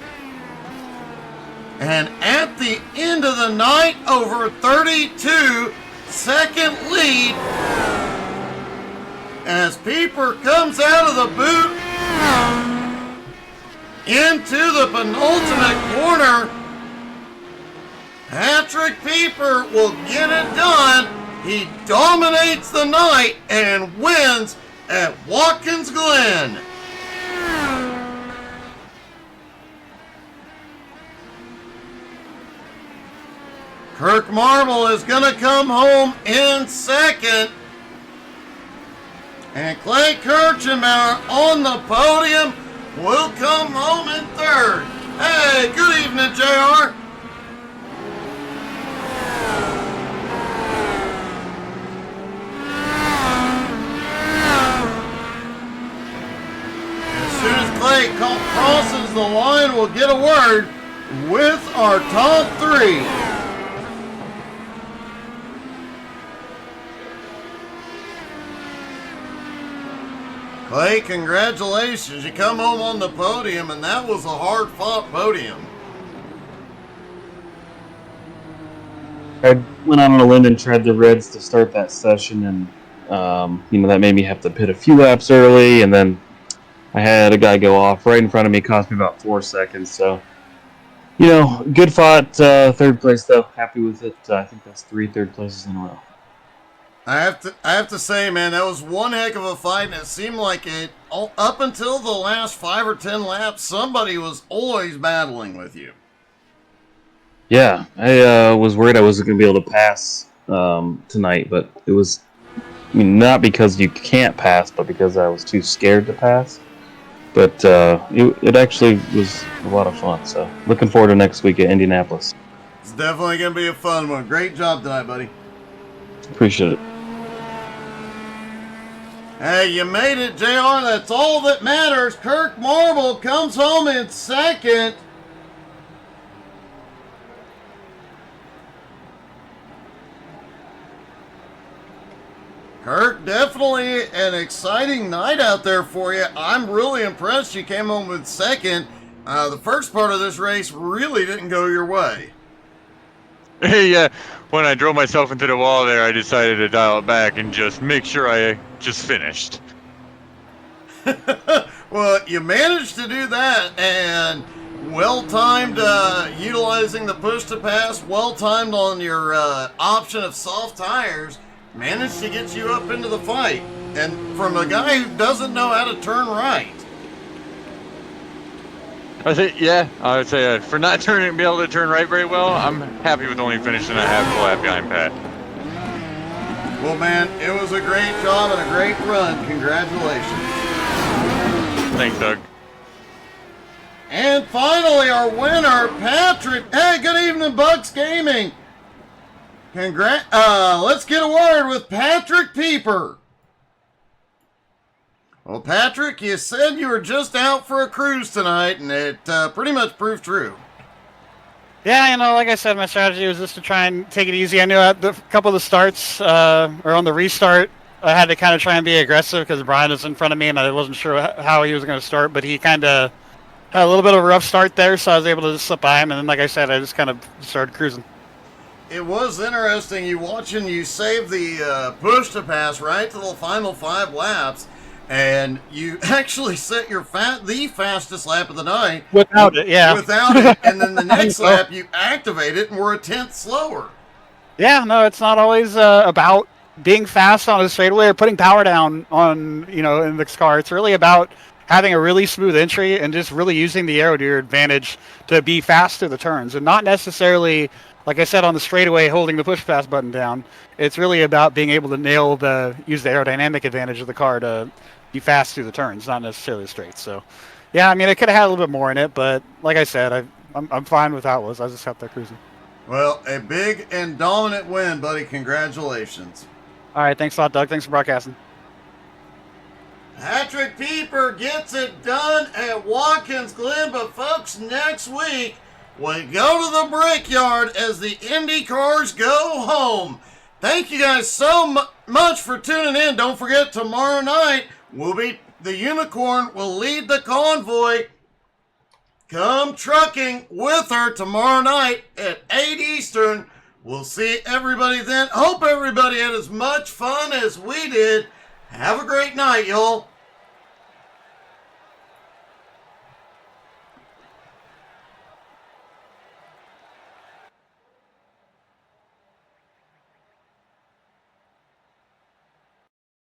And at the end of the night, over 32-second lead. As Pieper comes out of the boot into the penultimate corner, Patrick Pieper will get it done. He dominates the night and wins at Watkins Glen. Kirk Marble is going to come home in second. And Clay Kirchenbauer on the podium will come home in third. Hey, good evening, JR. As soon as Clay crosses the line, we'll get a word with our top three. Clay, congratulations. You come home on the podium, and that was a hard-fought podium. I went out on a limb and tried the Reds to start that session, and that made me have to pit a few laps early, and then I had a guy go off right in front of me. It cost me about 4 seconds, so good fought. Third place, though. Happy with it. I think that's 3 third places in a row. I have to say, man, that was one heck of a fight, and it seemed like it up until the last 5 or 10 laps, somebody was always battling with you. Yeah, I was worried I wasn't going to be able to pass tonight, but it was not because you can't pass, but because I was too scared to pass. But it actually was a lot of fun, so looking forward to next week at Indianapolis. It's definitely going to be a fun one. Great job tonight, buddy. Appreciate it. Hey, you made it, JR. That's all that matters. Kirk Marble comes home in second. Kirk, definitely an exciting night out there for you. I'm really impressed you came home with second. The first part of this race really didn't go your way. Hey, when I drove myself into the wall there, I decided to dial it back and just make sure I just finished. Well, you managed to do that, and well-timed utilizing the push-to-pass, well-timed on your option of soft tires, managed to get you up into the fight. And from a guy who doesn't know how to turn right. I would say for not being able to turn right very well, I'm happy with only finishing a half a lap behind Pat. Well, man, it was a great job and a great run. Congratulations. Thanks, Doug. And finally, our winner, Patrick. Hey, good evening, Bucks Gaming. Let's get a word with Patrick Pieper. Well, Patrick, you said you were just out for a cruise tonight, and it pretty much proved true. Yeah, like I said, my strategy was just to try and take it easy. I knew at a couple of the starts, or on the restart, I had to kind of try and be aggressive because Brian was in front of me, and I wasn't sure how he was going to start, but he kind of had a little bit of a rough start there, so I was able to just slip by him, and then, like I said, I just kind of started cruising. It was interesting you save the push to pass right to the final 5 laps, and you actually set the fastest lap of the night. Without it, yeah. Without it, and then the next lap you activate it and we're a 10th slower. Yeah, no, it's not always about being fast on a straightaway or putting power down on, in the car. It's really about having a really smooth entry and just really using the aero to your advantage to be fast through the turns, and not necessarily, like I said, on the straightaway holding the push pass button down. It's really about being able to use the aerodynamic advantage of the car to be fast through the turns, not necessarily straight. So, yeah, I mean, it could have had a little bit more in it, but like I said, I'm fine with how it was. I just kept there cruising. Well, a big and dominant win, buddy. Congratulations. All right, thanks a lot, Doug. Thanks for broadcasting. Patrick Pieper gets it done at Watkins Glen, but folks, next week we go to the Brickyard as the Indy cars go home. Thank you guys so much for tuning in. Don't forget, tomorrow night the Unicorn will lead the convoy. Come trucking with her tomorrow night at 8 Eastern. We'll see everybody then. Hope everybody had as much fun as we did. Have a great night, y'all.